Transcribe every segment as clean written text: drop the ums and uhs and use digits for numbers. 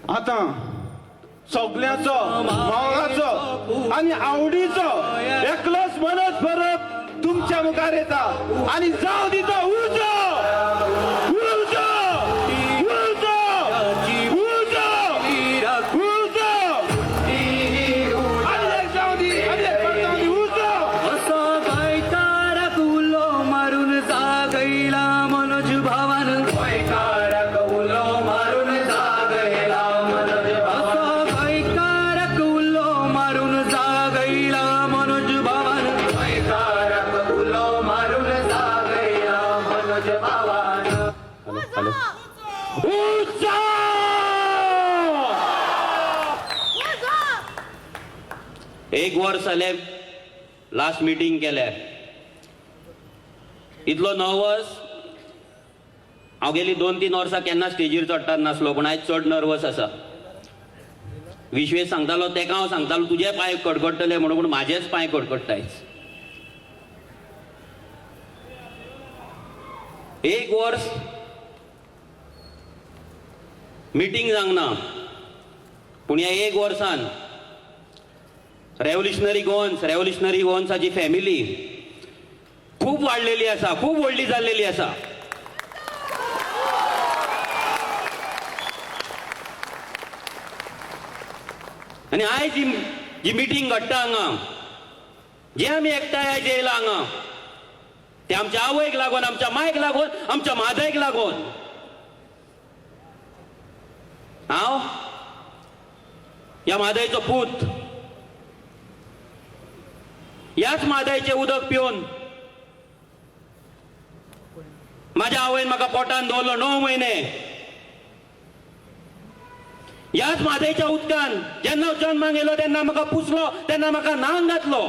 आता सगळ्याचो मोगाचो आणि आवडीचो एकलोच मनत भरप तुमच्या मुखार येता आणि जाव दिता उजो उजो उजो उजो उजो आणि एक जाव दी आणि एक परत दी उजो असो गोंयकाराक उलो मारून जागयला मनोज भावान गोंयकाराक उलो मारून जागयला मनोज भावान असो गोंयकाराक उलो मारून जागयला मनोज भावान गोंयकाराक उलो मारून जागयला मनोज भावान उजो एक वर्स जाले लास्ट मिटींग केल्या इतलो नर्वस हांव गेली 2-3 वर्सां केन्ना स्टेजीर चडटात नासलो पूण आयज चड नर्वस आसा विश्वेश सांगतालो तेका हांव सांगतालो तुजे पांय कडकडटले म्हणून पूण म्हाजेच पांय कडकडटा आयज एक वर्स मिटींग जावंक ना पूण ह्या एक वर्सान रेव्होल्युशनरी गोवन्साची फॅमिली खूप वाडलेली आसा खूप व्हडली जाल्लेली आसा आनी आयज जी मिटींग घडटा हांगा जे आमी एकठांय आयज येयला हांगा ते आमच्या आवयक लागून आमच्या मायक लागून आमच्या मादयक लागून हांव ह्या मादयचो पूत याच मादयचे उदक पिवन माझ्या आवयन म्हाका पोटान दवरलो 9 महिने याच मादयच्या उदकान जेन्ना हांव जल्माक येयलो तेन्ना म्हाका पुसलो तेन्ना म्हाका न्हाण घातलो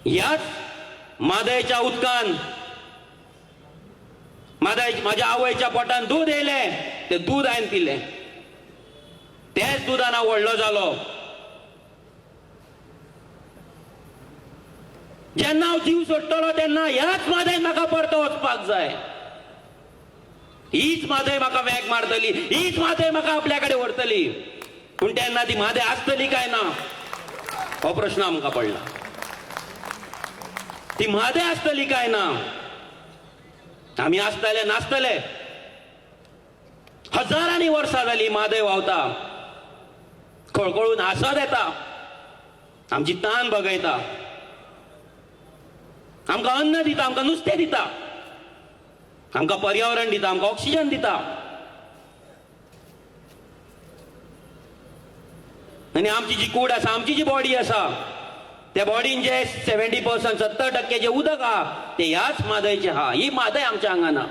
याच मादयच्या उदकान माझ्या आवयच्या पोटान दूध येयले ते दूध हांवें पिलें तेच दुधान हांव व्हडलो जालो जेन्ना हांव जीव सोडटलो तेन्ना ह्याच मादय म्हाका परतो वचपाक जाय हीच मादय म्हाका वेग मारतली हीच मादय म्हाका आपल्या कडेन व्हरतली पूण तेन्ना ती मादय आसतली काय ना हो प्रश्न आमकां पडला ती मादय आसतली काय ना आमी आसतले नासतले हजारांनी वर्सां जाली मादय व्हांवता खळखळून हांसत येता आमची तान बगयता आमकां अन्न दिता आमकां नुस्तें दिता आमकां पर्यावरण दिता आमकां ऑक्सिजन दिता आनी आमची जी कूड आसा आमची जी बॉडी आसा त्या बॉडीन जे 70% 70% जे उदक आहा ते ह्याच मादयचे आहा ही मादय आमच्या आंगान आहा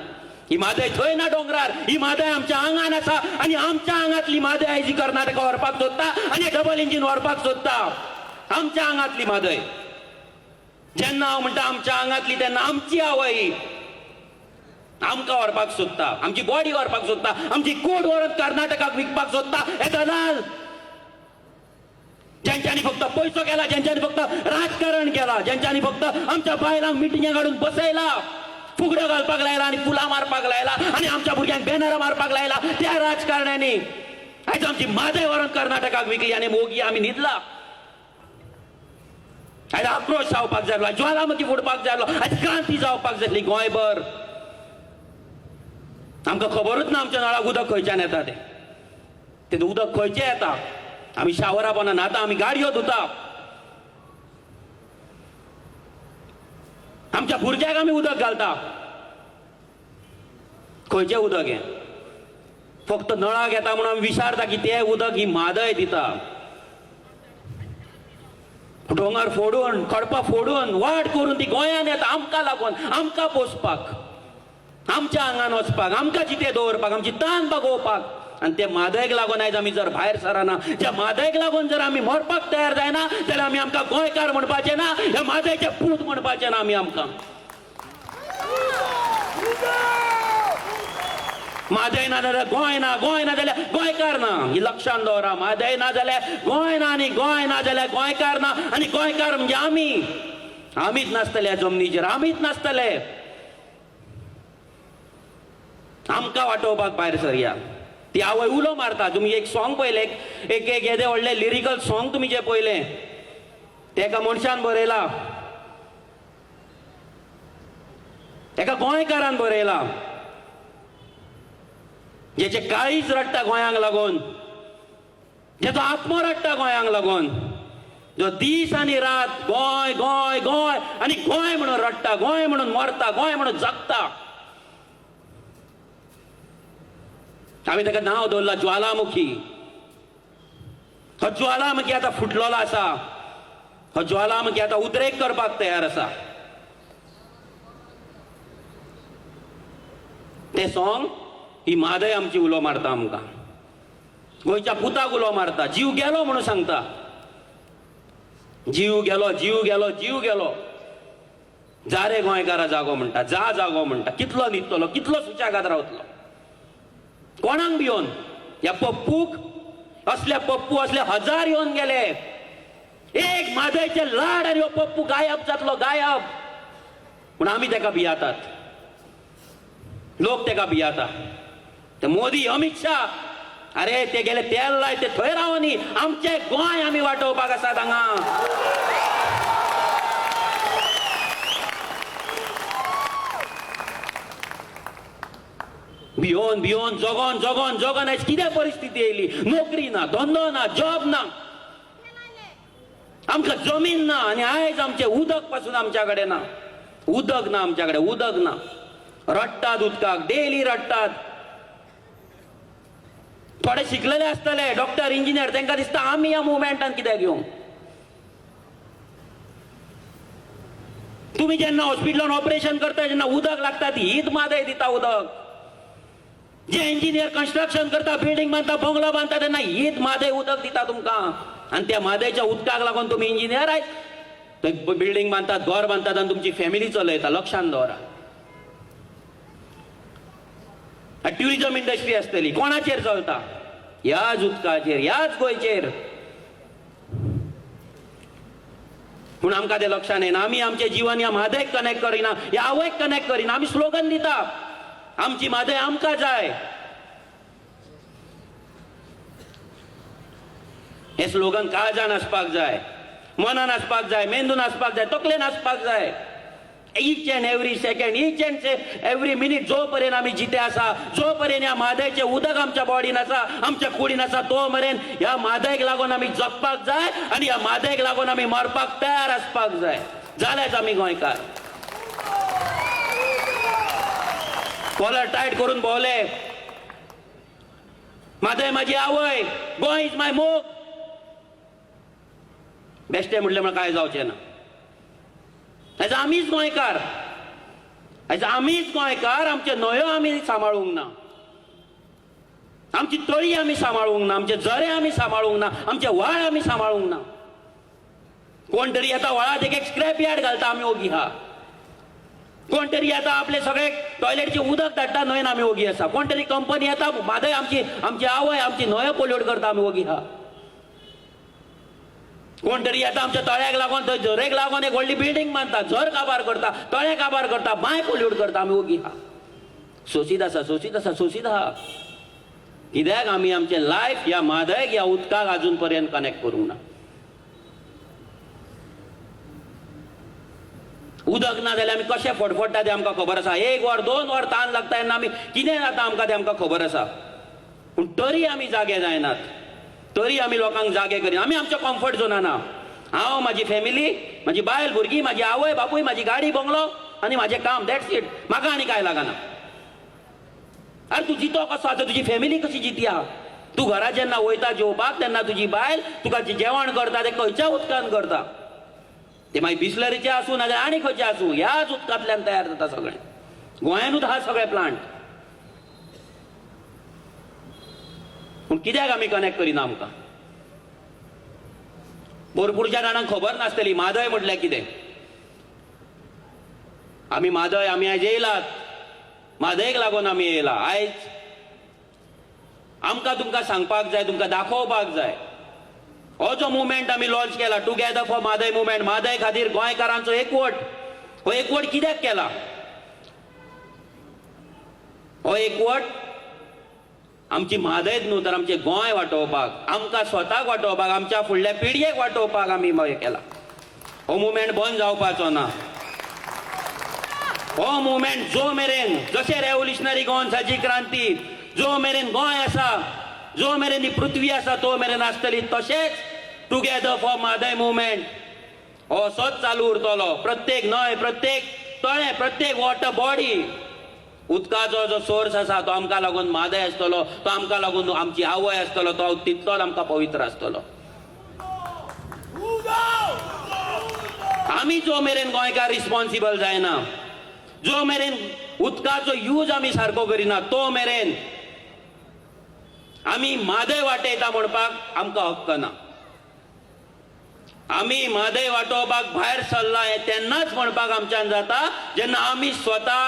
ही मादय थंय ना डोंगरार ही मादय आमच्या आंगान आसा आनी आमच्या आंगांतली मादय आयज जी कर्नाटका व्हरपाक सोदता आनी डबल इंजीन व्हरपाक सोदता आमच्या आंगांतली मादय जेन्ना हांव म्हणटा आमच्या आंगांतली तेन्ना आमची आवय आमकां व्हरपाक सोदता आमची बॉडी व्हरपाक सोदता आमची कूड व्हरून कर्नाटकाक विकपाक सोदता हे दलाल ज्यांच्यानी फक्त पैसो केला ज्यांच्यानी फक्त राजकारण केला ज्यांच्यानी फक्त आमच्या बायलांक मिटिंगे काडून बसयला फुगड्यो घालपाक लायला आनी फुलां मारपाक लायला आनी आमच्या भुरग्यांक बॅनरां मारपाक लायला त्या राजकारण्यांनी आयज आमची मादय व्हरून कर्नाटकाक विकली आनी मोगी आमी न्हिदला आयज आक्रोश जावपाक जाय आसलो ज्वालामुखी फुडपाक जाय आसलो आयज क्रांती जावपाक जाय आसली गोंयभर आमकां खबरूच ना आमच्या नळाक उदक खंयच्यान येता तें उदक खंयचें येता आमी शावरा पोंदा न्हाता आमी गाडयो धुता आमच्या भुरग्याक आमी उदक घालता खंयचें उदक हें फक्त नळाक येता म्हणून आमी विचारता की तें उदक ही मादय दिता डोंगर फोडून खडपां फोडून वाट करून ती गोंयान येता आमकां लागून आमकां पोसपाक आमच्या आंगान वचपाक आमकां जिते दवरपाक आमची तान भागोवपाक आनी ते मादयक लागून आयज आमी जर भायर सराना ज्या मादयक लागून जर आमी मरपाक तयार जायना जाल्यार आमी आमकां गोंयकार म्हणपाचे ना ह्या मादयचे पूत म्हणपाचे ना आमी आमकां मादय ना जाल्यार गोंय ना गोंय ना जाल्यार गोंयकार ना ही लक्षांत दवरा मादय ना जाल्यार गोंय ना आनी गोंय ना जाल्यार गोंयकार ना आनी गोंयकार म्हणजे आमीच नासतले ह्या जमनीचेर आमीच नासतले आमकां वाटोवपाक भायर सरया. ती आवय उलो मारता. तुम्ही एक सॉंग पळयलें, एक एक येदे व्हडलें लिरिकल सॉंग तुम्ही जे पळयलें, तें एका मनशान बरयला, एका गोंयकारान बरयला, जेचे काळीज रडटा गोंयांक लागून, जेचो आत्मो रडटा गोंयांक लागून, जो दीस आनी रात गोंय गोंय गोंय आनी गोंय म्हणून रडटा, गोंय म्हणून मरता, गोंय म्हणून जगता. आमी ताका नांव दवरला ज्वालामुखी. हो ज्वालामुखी आतां फुटलेलो आसा. हो ज्वालामुखी आतां उद्रेक करपाक तयार आसा. ते सॉंग ही म्हादय आमची उलो मारता आमकां, गोंयच्या पुताक उलो मारता. जीव गेलो म्हणून सांगता. जीव गेलो, जीव गेलो, जीव गेलो. जा रे गोंयकारा जागो म्हणटा, जा जागो म्हणटा. कितलो न्हिदतलो, कितलो सुचागाद रावतलो, कोणाक भिवन? ह्या पप्पूक, असले पप्पू असले हजार येवन गेले. एक म्हादयचे लाड आनी हो पप्पू गायब जातलो, गायब. पूण आमी ताका भियातात, लोक ताका भियाता. ते मोदी, अमित शाह, अरे ते गेले तेल लाय, ते थंय रावनी. आमचे गोंय आमी वाटोवपाक आसात हांगा. भियोन भियोन जगोन जगोन जगोन आयज कितें परिस्थिती येयली. नोकरी ना, धंदो ना, जॉब ना, आमकां जमीन ना. आनी आयज आमचे उदक पासून आमच्या कडेन ना. उदक ना आमच्या कडेन, उदक ना. रडटात उदकाक, डेली रडटात. थोडे शिकलेले आसतले, डॉक्टर, इंजिनियर, तांकां दिसता आमी ह्या मुवमेंटान कित्याक येवं. तुम्ही जेन्ना हॉस्पिटलान ऑपरेशन करता, जेन्ना उदक लागता, ती हीच म्हादय दिता उदक. जे इंजिनियर कन्स्ट्रक्शन करता, बिल्डिंग बांधता, बंगलो बांधता, त्यांना हीच म्हादय उदक दिता तुमकां. आणि त्या म्हादयच्या उदकाक लागून तुम्ही इंजिनियर आहात, बिल्डिंग बांधतात, घर बांधतात आणि तुमची फॅमिली चलयता. लक्षांत दवरा. ट्युरिझम इंडस्ट्री आसतली, कोणाचेर चलता? ह्याच उदकाचेर, ह्याच गोंयचेर. पूण आमकां ते लक्षांत येना. आमी आमचें जीवन ह्या म्हादयक कनेक्ट करिना, ह्या आवयक कनेक्ट करिना. आमी स्लोगन दिता, आमची म्हादय आमकां जाय. हे स्लोगन काळजान आसपाक जाय, मनान आसपाक जाय, मेंदून आसपाक जाय, तकलेन आसपाक जाय. Each and every second, each and every minute, जो पर्यंत आमी जिते आसा, जो पर्यंत ह्या म्हादयचें उदक आमच्या बॉडीन आसा, आमच्या कुडीन आसा, तो मेरेन ह्या म्हादयक लागून आमी जगपाक जाय आनी ह्या म्हादयक लागून आमी मरपाक तयार आसपाक जाय. जाल्याच आमी गोंयकार. कॉलर टायट करून भोवले, म्हादय म्हाजी आवय, गोंय इज माय मोग. बेश्टे म्हटले म्हण काय जावचें ना. आयज आमीच गोंयकार, आयज आमीच गोंयकार. आमचे न्हंयो आमी सांबाळूंक ना, आमची तळी आमी सांबाळूंक ना, आमचे झरे आमी सांबाळूंक ना, आमचे व्हाळ आमी सांबाळूंक ना. कोण तरी येता व्हाळात एक स्क्रॅप यार्ड घालता, आमी ओगी आहा. कोण तरी येता आपले सगळे टॉयलेटचे उदक धाडटा, न्हंयेन आमी ओगी आसा. कोण तरी कंपनी येता, म्हादय आमची आवय आमची न्हंयो पोल्यूट करता, आमी ओगी आहा. कोण तरी येता आमच्या तळ्याक लागून, थंय झरेक लागून एक व्हडली बिल्डिंग बांदता, झर काबार करता, तळे काबार करता, बांय पोल्यूट करता, आमी ओगी आहा. सोसीत आसा, सोसीत आसा, सोसीत आहा. कित्याक आमी आमचें लायफ ह्या म्हादयक, ह्या उदकाक आजून पर्यंत कनेक्ट करूंक ना. उदक ना जाल्यार आमी कशें फडफडटा तें आमकां खबर आसा. 1 वर 2 वर तान लागता तेन्ना आमी कितें जाता आमकां तें आमकां खबर आसा. पूण तरी आमी जागे जायनात, तरी आमी लोकांक जागे करिना. आमी आमच्या कम्फर्ट झोनान आहा. हांव, म्हाजी फॅमिली, म्हाजी बायल भुरगीं, म्हाजी आवय बापूय, म्हाजी गाडी बंगलो आनी म्हाजें काम, दॅट्स इट. म्हाका आनी काय लागना. अरे तूं जितो कसो आसा, तुजी फॅमिली कशी जिती आहा? तूं घरा जेन्ना वयता जेवपाक तेन्ना तुजी बायल तुका जेवण करता तें खंयच्या उदकान करता? ते मागीर बिस्लरीचे आसूं नाजाल्यार आनी खंयचे आसूं, ह्याच उदकांतल्यान तयार जाता सगळें. गोंयानूच आहा सगळे प्लांट. पूण कित्याक आमी कनेक्ट करिना? आमकां भरपूरच्या जाणांक खबर नासतली म्हादय म्हटल्यार कितें. आमी म्हादय, आमी आयज येयलात, म्हादयक लागून आमी येयला. आयज आमकां तुमकां सांगपाक जाय, तुमकां दाखोवपाक जाय. हो जो मुवमेंट आमी लॉन्च केला, together for Mhadei movement, Mhadei खातीर गोंयकारांचो एकवट. हो एकवट कित्याक केला? हो एकवट आमची म्हादयत न्हू तर आमचे गोंय वाटोवपाक, आमकां स्वताक वाटोवपाक, आमच्या फुडल्या पिळगेक वाटोवपाक आमी हें केला. हो मुवमेंट बंद जावपाचो ना. हो मुवमेंट जो मेरेन, जशें रेव्होल्युशनरी गोवन्साची क्रांती, जो मेरेन गोंय आसा, जो मेरेन ही पृथ्वी आसा, तो मेरेन आसतली. तशेंच टुगेदर फॉर म्हादय मुवमेंट हो असोच चालू उरतलो. प्रत्येक न्हंय, प्रत्येक तळें, प्रत्येक वॉटर बॉडी, उदकाचो जो सोर्स आसा तो आमकां लागून म्हादय आसतलो, तो आमकां लागून आमची आवय आसतलो, तो तितलोच आमकां पवित्र आसतलो. आमी जो मेरेन गोंयकार रिस्पॉन्सिबल जायना, जो मेरेन उदकाचो यूज आमी सारको करिना, तो मेरेन आमी म्हादय वाटयता म्हणपाक आमकां हक्क ना. आमी म्हादय वाटोवपाक भायर सरला हें तेन्नाच म्हणपाक आमच्यान जाता जेन्ना आमी स्वता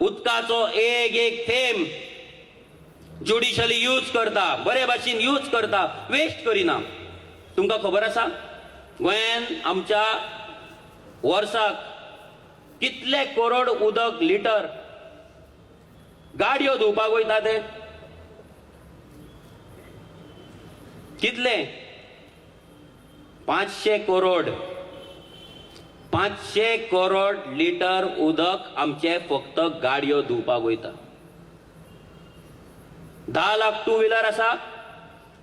उदकाचो एक एक थेंब ज्युडिशली यूज करता, बरे भाशेन यूज करता, वेस्ट करिना. तुमकां खबर आसा गोंयान आमच्या वर्साक कितले करोड उदक लिटर गाडयो धुवपाक वयता ते? कितले? 500 करोड. 500 करोड लिटर उदक आमचे फक्त गाडयो धुवपाक वयता. 10 लाख टू व्हिलर आसा,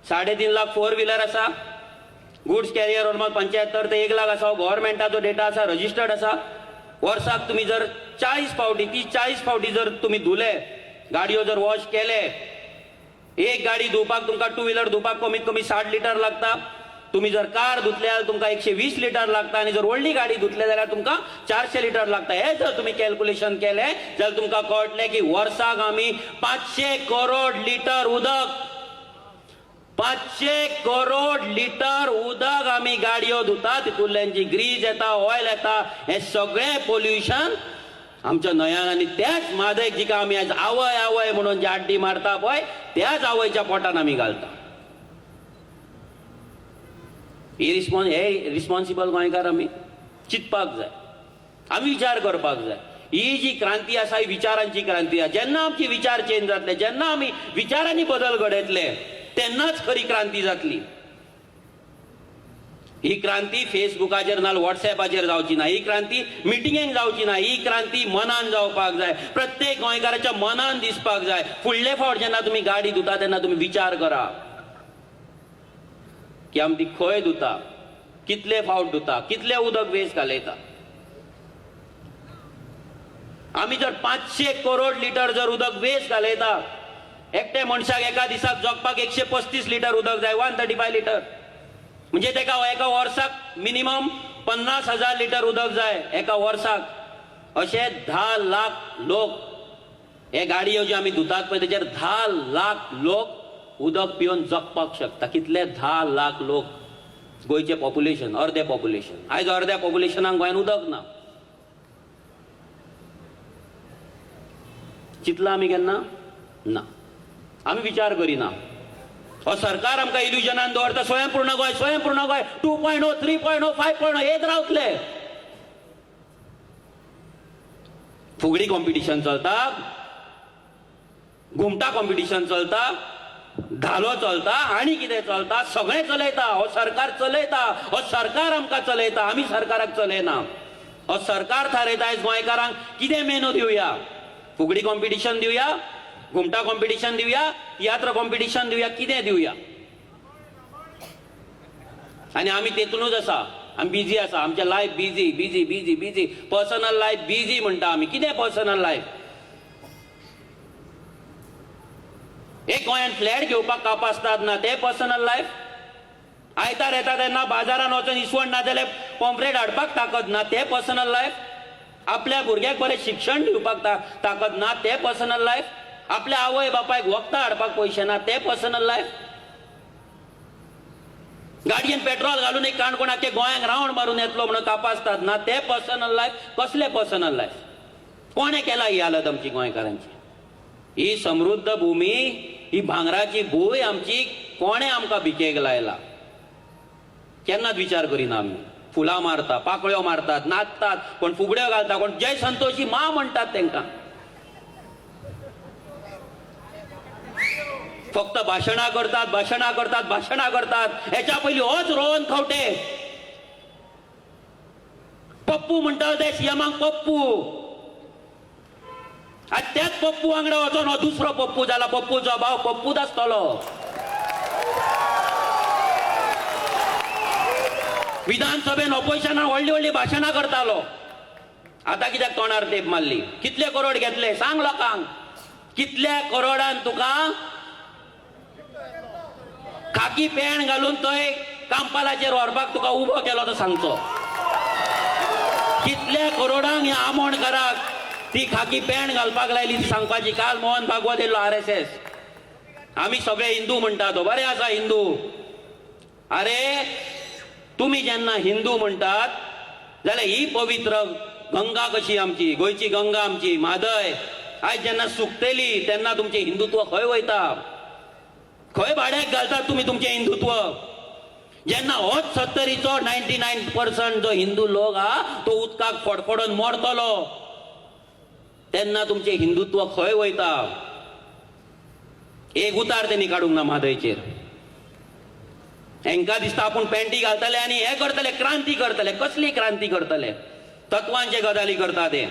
3.5 लाख फोर व्हिलर आसा, गुड्स कॅरियर ऑलमोस्ट 75 ते 1 लाख आसा. गव्हर्नमेंटाचो डेटा आसा, रजिस्टर्ड आसा. वर्साक तुम्ही जर 40 फावटी 30-40 फावटी जर तुम्ही धुले, गाडयो जर वॉश केले, एक गाडी धुवपाक तुमकां टू व्हिलर धुवपाक कमीत कमी 60 लिटर लागता. तुम्ही जर कार धुतले जाल्यार तुमकां 120 लिटर लागता, आणि जर व्हडली गाडी धुतले जाल्यार तुमकां 400 लिटर लागता. हे जर तुम्ही कॅल्क्युलेशन केले जाल्यार तुमकां कळटलें की वर्साक आमी 500 करोड लिटर उदक, 500 करोड लिटर उदक आमी गाडयो धुता. तितूंतल्यान जी ग्रीज येता, ऑयल येता, हे सगळें पोल्युशन आमच्या न्हंयान, आणि त्याच म्हादयक जिका आमी आज आवय आवय म्हणून जी आड्डी मारता पळय, त्याच आवयच्या पोटान आमी घालता. हे रिस्पॉन्सिबल गोंयकार आमी चिंतपाक जाय, आमी विचार करपाक जाय. ही जी क्रांती आसा ही विचारांची क्रांती आसा. जेन्ना आमचे विचार चेंज जातले, जेन्ना आमी विचारांनी बदल घडयतले, तेन्नाच खरी क्रांती जातली. ही क्रांती फेसबुकाचेर ना व्हॉट्सॅपाचेर जावची ना. ही क्रांती मिटिंगेक जावची ना. ही क्रांती मनान जावपाक जाय, प्रत्येक गोंयकाराच्या मनान दिसपाक जाय. फुडले फावट जेन्ना तुम्ही गाडी धुता तेन्ना तुम्ही विचार करा की आमी ती खंय धुता, कितले फावट धुता, कितले उदक वेस्ट घालयता. आमी जर 500 करोड लिटर जर उदक वेस्ट घालयता, एकटे मनशाक एका दिसाक जगपाक 135 लिटर उदक जाय, 135 लिटर, म्हणजे तेका एका वर्साक मिनिमम 50,000 लिटर उदक जाय एका वर्साक. अशे 10 लाख लोक हे गाडयो ज्यो आमी धुतात पळय तेचेर 10 लाख लोक उदक पिवन जगपाक शकता. कितले? 10 लाख लोक. गोंयचे पॉप्युलेशन अर्धे पॉप्युलेशन. आयज अर्ध्या पॉप्युलेशनाक गोंयान उदक ना. चिंतला आमी केन्ना? ना. आमी विचार करिना. हो सरकार आमकां इल्युजनान दवरता स्वयंपूर्ण गोंय, स्वयंपूर्ण गोंय 2.0, 3.0, 5.0 हेच रावतले. फुगडी कॉम्पिटिशन चलता, घुमटा कॉम्पिटिशन चलता, धालो चलता, आनी कितें चलता, सगळें चलयता. हो सरकार चलयता. हो सरकार आमकां चलयता, आमी सरकाराक चलयना. हो सरकार थारयता आयज गोंयकारांक कितें मेनू दिवया. फुगडी कॉम्पिटिशन दिवया, घुमटा कॉम्पिटिशन दिवया, तियात्र कॉम्पिटिशन दिवया, कितें दिवया. आनी आमी तेतूनच आसा. आमी बिजी आसा. आमचें life busy busy busy busy. Personal life busy म्हणटा आमी. कितें पर्सनल लायफ? एक गोंयान फ्लॅट घेवपाक कापासतात ना, ते पर्सनल लायफ. आयतार येता तेन्ना बाजारान वचून इसवण ना जाल्यार पॉम्फ्रेट हाडपाक ताकद ना, ते पर्सनल लायफ. आपल्या भुरग्याक बरें शिक्षण दिवपाक ताकद ना, ते पर्सनल लायफ. आपल्या आवय बापायक वखदां हाडपाक पयशे ना, ते पर्सनल लायफ. गाडयेन पेट्रोल घालून एक काणकोणाचे गोंयाक रावंड मारून येतलो म्हणून कापासतात ना, ते पर्सनल लायफ. कसले पर्सनल लायफ? कोणे केला ही हालत आमची गोंयकारांची? ही समृद्ध भूमी, ही भांगराची भूंय आमची कोणे आमकां भिकेक लायला? केन्नाच विचार करिना आमी. फुलां मारता, पाकळ्यो मारतात, नाचतात, कोण फुगड्यो घालता, कोण जय संतोशी मा म्हणटात. तांकां फक्त भाषणा करतात भाषणा करतात भाषणा करतात. याच्या पहिली होच रोहन खवटे पप्पू म्हणटा ते सीएमाक पप्पू. आज त्याच पप्पू वांगडा वचोन हो दुसरो पप्पू जाला. पप्पूचो भाव पप्पूच आसतलो. विधानसभेन ऑपोजिशनान व्हडली व्हडली भाषणां करतालो. आता कित्याक तोंडार तेप मारली? कितले करोड घेतले सांग लोकांक. कितल्या करोडान तुका खाकी पॅन्ट घालून थंय कांपालाचेर व्हरपाक तुका उबो केलो तो सांगचो. कितल्या करोडांक ह्या आमोणकाराक ती खाकी पॅन्ट घालपाक लायली ती सांगपाची. काल मोहन भागवत येयल्लो RSS. आमी सगळे हिंदू म्हणटात. बरें आसा हिंदू. अरे तुम्ही जेन्ना हिंदू म्हणटात जाल्यार ही पवित्र गंगा कशी आमची गोंयची गंगा आमची म्हादय आयज जेन्ना सुकतली तेन्ना तुमचे हिंदुत्व खंय वयता? खंय भाड्याक घालतात तुम्ही तुमचे हिंदुत्व? जेन्ना होच 70रीचो 99% जो हिंदू लोक हा तो उदकाक फडफडून मरतलो तेन्ना तुमचे हिंदुत्व खंय वयता? एक उतार तेणी काडूंक ना म्हादयचेर. हेंका दिसता आपूण पॅन्टी घालतले आनी हे करतले क्रांती करतले. कसली क्रांती करतले? तत्वांचे गजाली करता ते.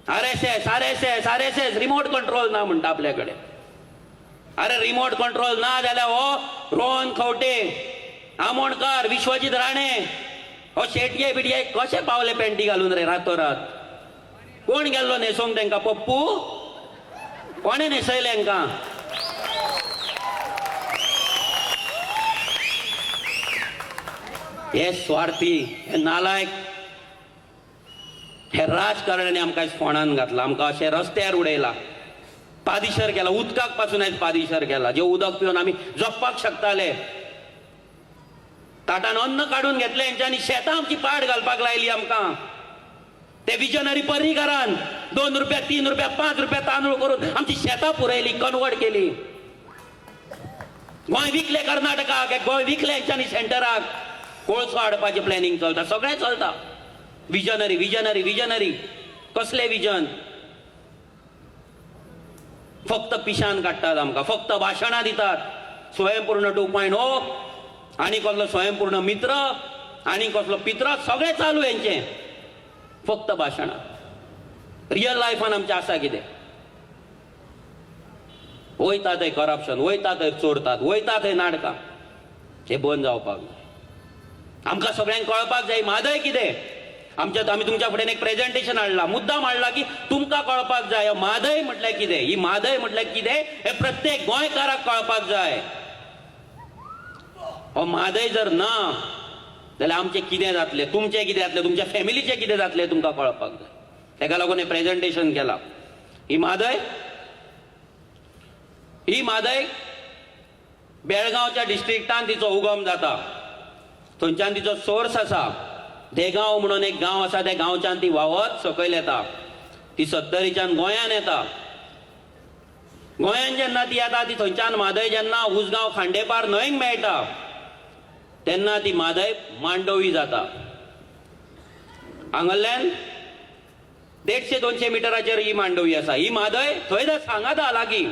RSS रिमोट कंट्रोल ना म्हणटा आपल्या कडेन. अरे रिमोट कंट्रोल ना जाल्यार हो रोहन खवटे आमोणकार विश्वजीत राणे हो शेटये बिटये कशे पावले पॅन्टी घालून रे रातोरात? कोण गेल्लो न्हेसोंक तेंका? पप्पू? कोणे न्हेसयले हेंका? हे स्वार्थी हे नालायक हे राजकारण्याने आमकां फोंडान घातला. आमकां अशें रस्त्यार उडयला. पादिशर केला. उदकाक पासून आयज पादिशर केला. जे उदक पिवन आमी जगपाक शकताले. ताटान अन्न काडून घेतले हेंच्यांनी. शेतां आमची पाड घालपाक लायली आमकां. ते विजनरी पर्रीकारान 2 रुपया 3 रुपया 5 रुपया तांदूळ करून आमची शेतां पुरयली कन्वर्ट केली. गोंय विकले कर्नाटकाक. गोंय विकले हेंच्यांनी सेंटराक. कोळसो हाडपाचें प्लॅनिंग चलता. सगळें चलता. Visionary visionary visionary. कसले विजन? फक्त पिशान काडटात आमकां. फक्त भाशणां दितात. स्वयंपूर्ण 2.0 आनी कसलो स्वयंपूर्ण मित्र आनी कसलो पित्र सगळें चालू हेंचें. फक्त भाशणां. रियल लायफान आमचें आसा कितें? वयता थंय करप्शन. वयता थंय चोरतात. वयता थंय नाटकां. हें बंद जावपाक जाय. आमकां सगळ्यांक कळपाक जाय म्हादय कितें. आमी तुमच्या फुडें एक प्रेझेंटेशन हाडला. मुद्दाम हाडला की तुमकां कळपाक जाय म्हादय म्हटल्यार कितें. ही म्हादय म्हटल्यार कितें हें प्रत्येक गोंयकाराक कळपाक जाय. हो म्हादय जर ना जाल्यार आमचें कितें जातलें? तुमचें कितें जातलें? तुमच्या फॅमिलीचें कितें जातलें तुमकां कळपाक जाय. तेका लागून हें प्रेझेंटेशन केलां. ही म्हादय बेळगांवच्या डिस्ट्रिक्टान तिचो उगम जाता. थंयच्यान तिचो सोर्स आसा. देगांव म्हणून एक गांव आसा. त्या गांवच्यान ती व्हांवत सकयल येता. ती 70रीच्यान गोंयान येता. गोंयान जेन्ना ती येता ती थंयच्यान म्हादय जेन्ना उसगांव खांडेपार न्हंयक मेळटा तेन्ना ती म्हादय मांडोवी जाता. हांगाल्यान 150-200 मिटराचेर ही मांडोवी आसा. ही म्हादय थंय सांगाता लागीं.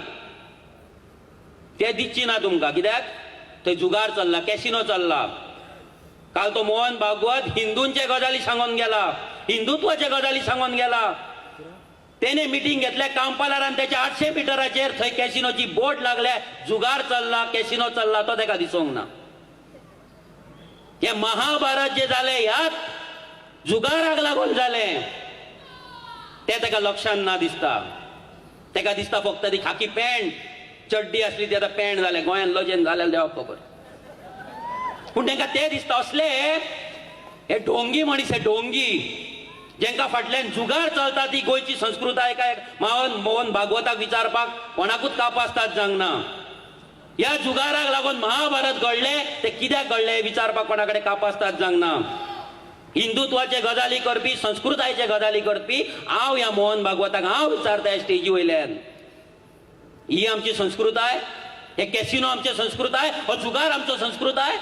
ते दिसची ना तुमकां. कित्याक थंय जुगार चल्ला. कॅसिनो चल्ला. काल तो मोहन भागवत हिंदूंचे गजाली सांगून गेला. हिंदुत्वाचे गजाली सांगून गेला. तेणे मिटींग घेतल्या कांपालारान. त्याच्या 800 मिटराचेर थंय कॅसिनोची बोट लागल्या. जुगार चल्ला. कॅसिनो चल्ला तो तेका दिसूंक ना. हे महाभारत जे जालें ह्यात जुगाराक लागून जालें ते तेका लक्षांत ना दिसता. तेका दिसता फक्त ती खाकी पॅन्ट चड्डी आसली ती आतां पॅन्ट जालें. गोंयान लजेन जाल्यार देवाक खबर. पूण तांकां ते दिसता असले हे ढोंगी मनीस. हे ढोंगी जेंका फाटल्यान जुगार चलता ती गोंयची संस्कृताय काय मोहन भागवताक विचारपाक कोणाकूच कापासतात जावंक ना. ह्या जुगाराक लागून महाभारत घडले ते कित्याक घडले विचारपाक कोणा कडेन कापासतात जावंक ना. हिंदुत्वाचे गजाली करपी संस्कृतायेचे गजाली करपी हांव ह्या मोहन भागवताक हांव विचारता ह्या स्टेजी वयल्यान. ही आमची संस्कृताय. हे कॅसिनो आमचे संस्कृताय. हो जुगार आमचो संस्कृताय.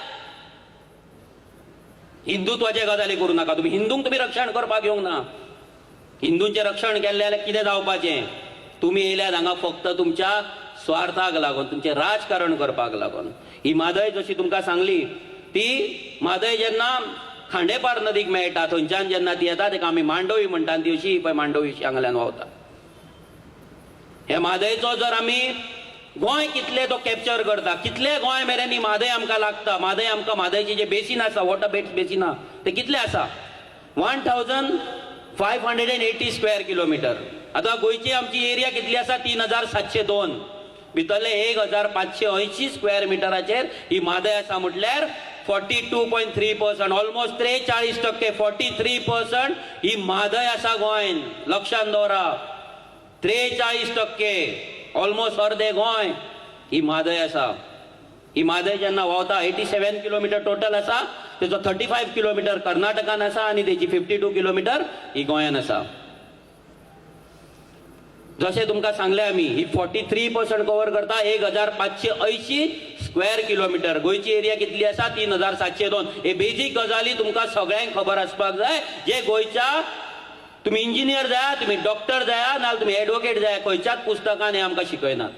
हिंदुत्वाचे गजाली करूं नाका. तुम्ही हिंदूंक तुम्ही रक्षण करपाक येवंक ना. हिंदूंचे रक्षण केल्ले जाल्यार कितें जावपाचें? तुम्ही येयल्यात हांगा फक्त तुमच्या स्वार्थाक लागून तुमचे राजकारण करपाक लागून ही मादय जशी तुमकां सांगली ती मादय जेन्ना खांडेपार नदीक मेळटा थंयच्यान जेन्ना ती येता ताका आमी मांडोवी म्हणटा ती अशी पळय मांडोवी अशी हांगल्यान व्हांवता. हे मादयचो जर आमी गोंय कितले तो कॅप्चर करता कितले गोंय मेरेन ही मादय आमकां लागता मादय आमकां मादयचे जे बेसीन आसा वॉटर बेसीन ते कितले आसा 1580 स्क्वेअर किलोमीटर. आतां गोंयची आमची एरिया कितली आसा 3702 भितरले 1580 स्क्वेअर मिटराचेर ही मादय आसा म्हटल्यार 42.3% ऑलमोस्ट 43% 43% ही मादय आसा गोंयन. लक्षांत दवरा 43% ऑलमोस्ट अर्दे गोंय ही मादय आसा. ही मादय जेन्ना व्हांवता 87 किलोमीटर टोटल आसा तेचो 35 किलोमीटर कर्नाटकान आसा आनी तेची 52 किलोमीटर ही गोंयान आसा. जशें तुमकां सांगलें आमी ही 43% कवर करता 1580 स्क्वेअर किलोमीटर. गोंयची एरिया कितली आसा 3702. हे बेजीक गजाली तुमकां सगळ्यांक खबर आसपाक जाय जे गोंयच्या तुम्ही इंजिनियर जाया तुम्ही डॉक्टर जाया नाल्यार तुम्ही एडवोकेट जाया खंयच्याच पुस्तकान हे आमकां शिकयनात.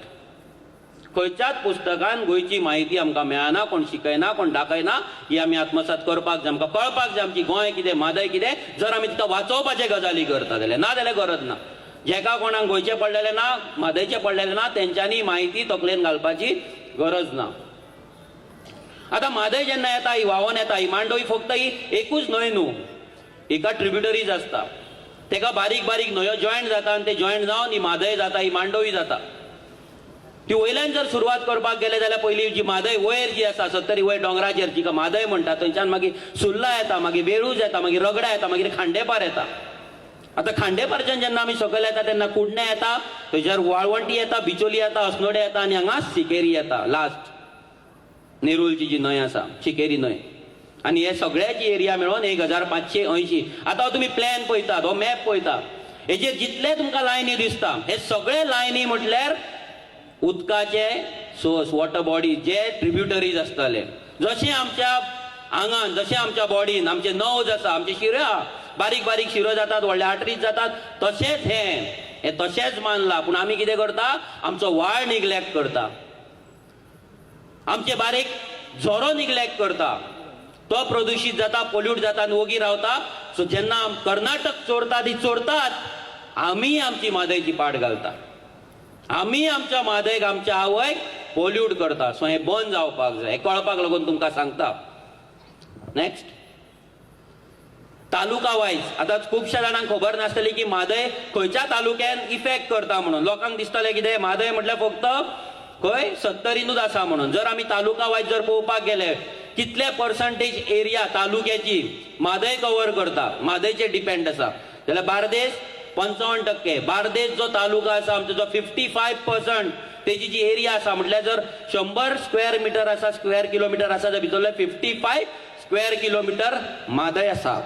खंयच्याच पुस्तकान गोंयची म्हायती आमकां मेळना कोण शिकयना कोण दाखयना ही आमी आत्मसात करपाक जाय. आमकां कळपाक जाय आमची गोंय कितें मादय कितें जर आमी तिका वाचोवपाचे गजाली करता जाल्यार ना जाल्यार गरज ना. जेका कोणाक गोंयचे पडलेले ना मादयचे पडलेले ना तेंच्यांनी म्हायती तकलेन घालपाची गरज ना. आतां मादय जेन्ना येता ही व्हांवून येता ही मांडोवी फक्त ही एकूच न्हंय न्हू एका ट्रिब्युटरीज आसता तेका बारीक बारीक न्हंयो जॉयंट जाता आनी ते जॉयंट जावन ही मादय जाता ही मांडोवी जाता. ती वयल्यान जर सुरवात करपाक गेले जाल्यार पयली जी मादय वयर जी आसा 70 वयर डोंगराचेर जिका मादय म्हणटा थंयच्यान मागीर सुर्ला येता मागीर वेळूज येता मागीर रगडा येता मागीर खांडेपार येता. आतां खांडेपारच्यान जेन्ना आमी सकयल येता तेन्ना कुडण्या येता थंयच्यार वाळवंटी येता बिचोली येता अस्नोडे येता आनी हांगा सिकेरी येता लास्ट नेरुलची जी न्हंय आसा शिकेरी न्हंय. आनी हे सगळ्याची एरिया मेळोन 1580. आतां तुमी प्लॅन पळयतात हो मॅप पळयता हेजेर जितले तुमकां लायनी दिसता हे सगळे लायनी म्हटल्यार उदकाचे सोर्स वॉटर बॉडी जे ट्रिब्युटरीज आसताले. जशें आमच्या आंगान जशें आमच्या बॉडीन आमचे नर्व्ज आसा आमचे शिरो बारीक बारीक शिरो जातात व्हडले आर्टरीज जातात तशेंच हे तशेंच मानला. पूण आमी कितें करता आमचो वाळ निग्लेक्ट करता आमचे बारीक झरो निग्लेक्ट करता तो प्रदूषित जाता पोल्यूट जाता आनी ओगी रावता. सो जेन्ना कर्नाटक चोरता ती चोरतात आमी आमची मादयची पाड घालता आमी आमच्या मादयक आमच्या आवयक पोल्यूट करता. सो हे बंद जावपाक जाय हे कळपाक लागून तुमकां सांगता. नेक्स्ट तालुका वायज आतां खुबश्या जाणांक खबर नासतली की मादय खंयच्या तालुक्यान इफेक्ट करता म्हणून. लोकांक दिसतलें कितें मादय म्हटल्यार फक्त खंय 70च आसा म्हणून. जर आमी तालुका वायज जर पळोवपाक गेले कितले पर्संटेज एरिया तालुक्याची मादय कव्हर करता मादयचेर डिपेंड आसा जाल्यार बार्देस 55%. बार्देस जो तालुका आसा आमचो जो 55% तेजी जी एरिया आसा म्हटल्यार जर 100 स्क्वेअर मिटर आसा स्क्वेअर किलोमीटर आसा जाल्यार भितरले 55 स्क्वेअर किलोमीटर मादय आसा.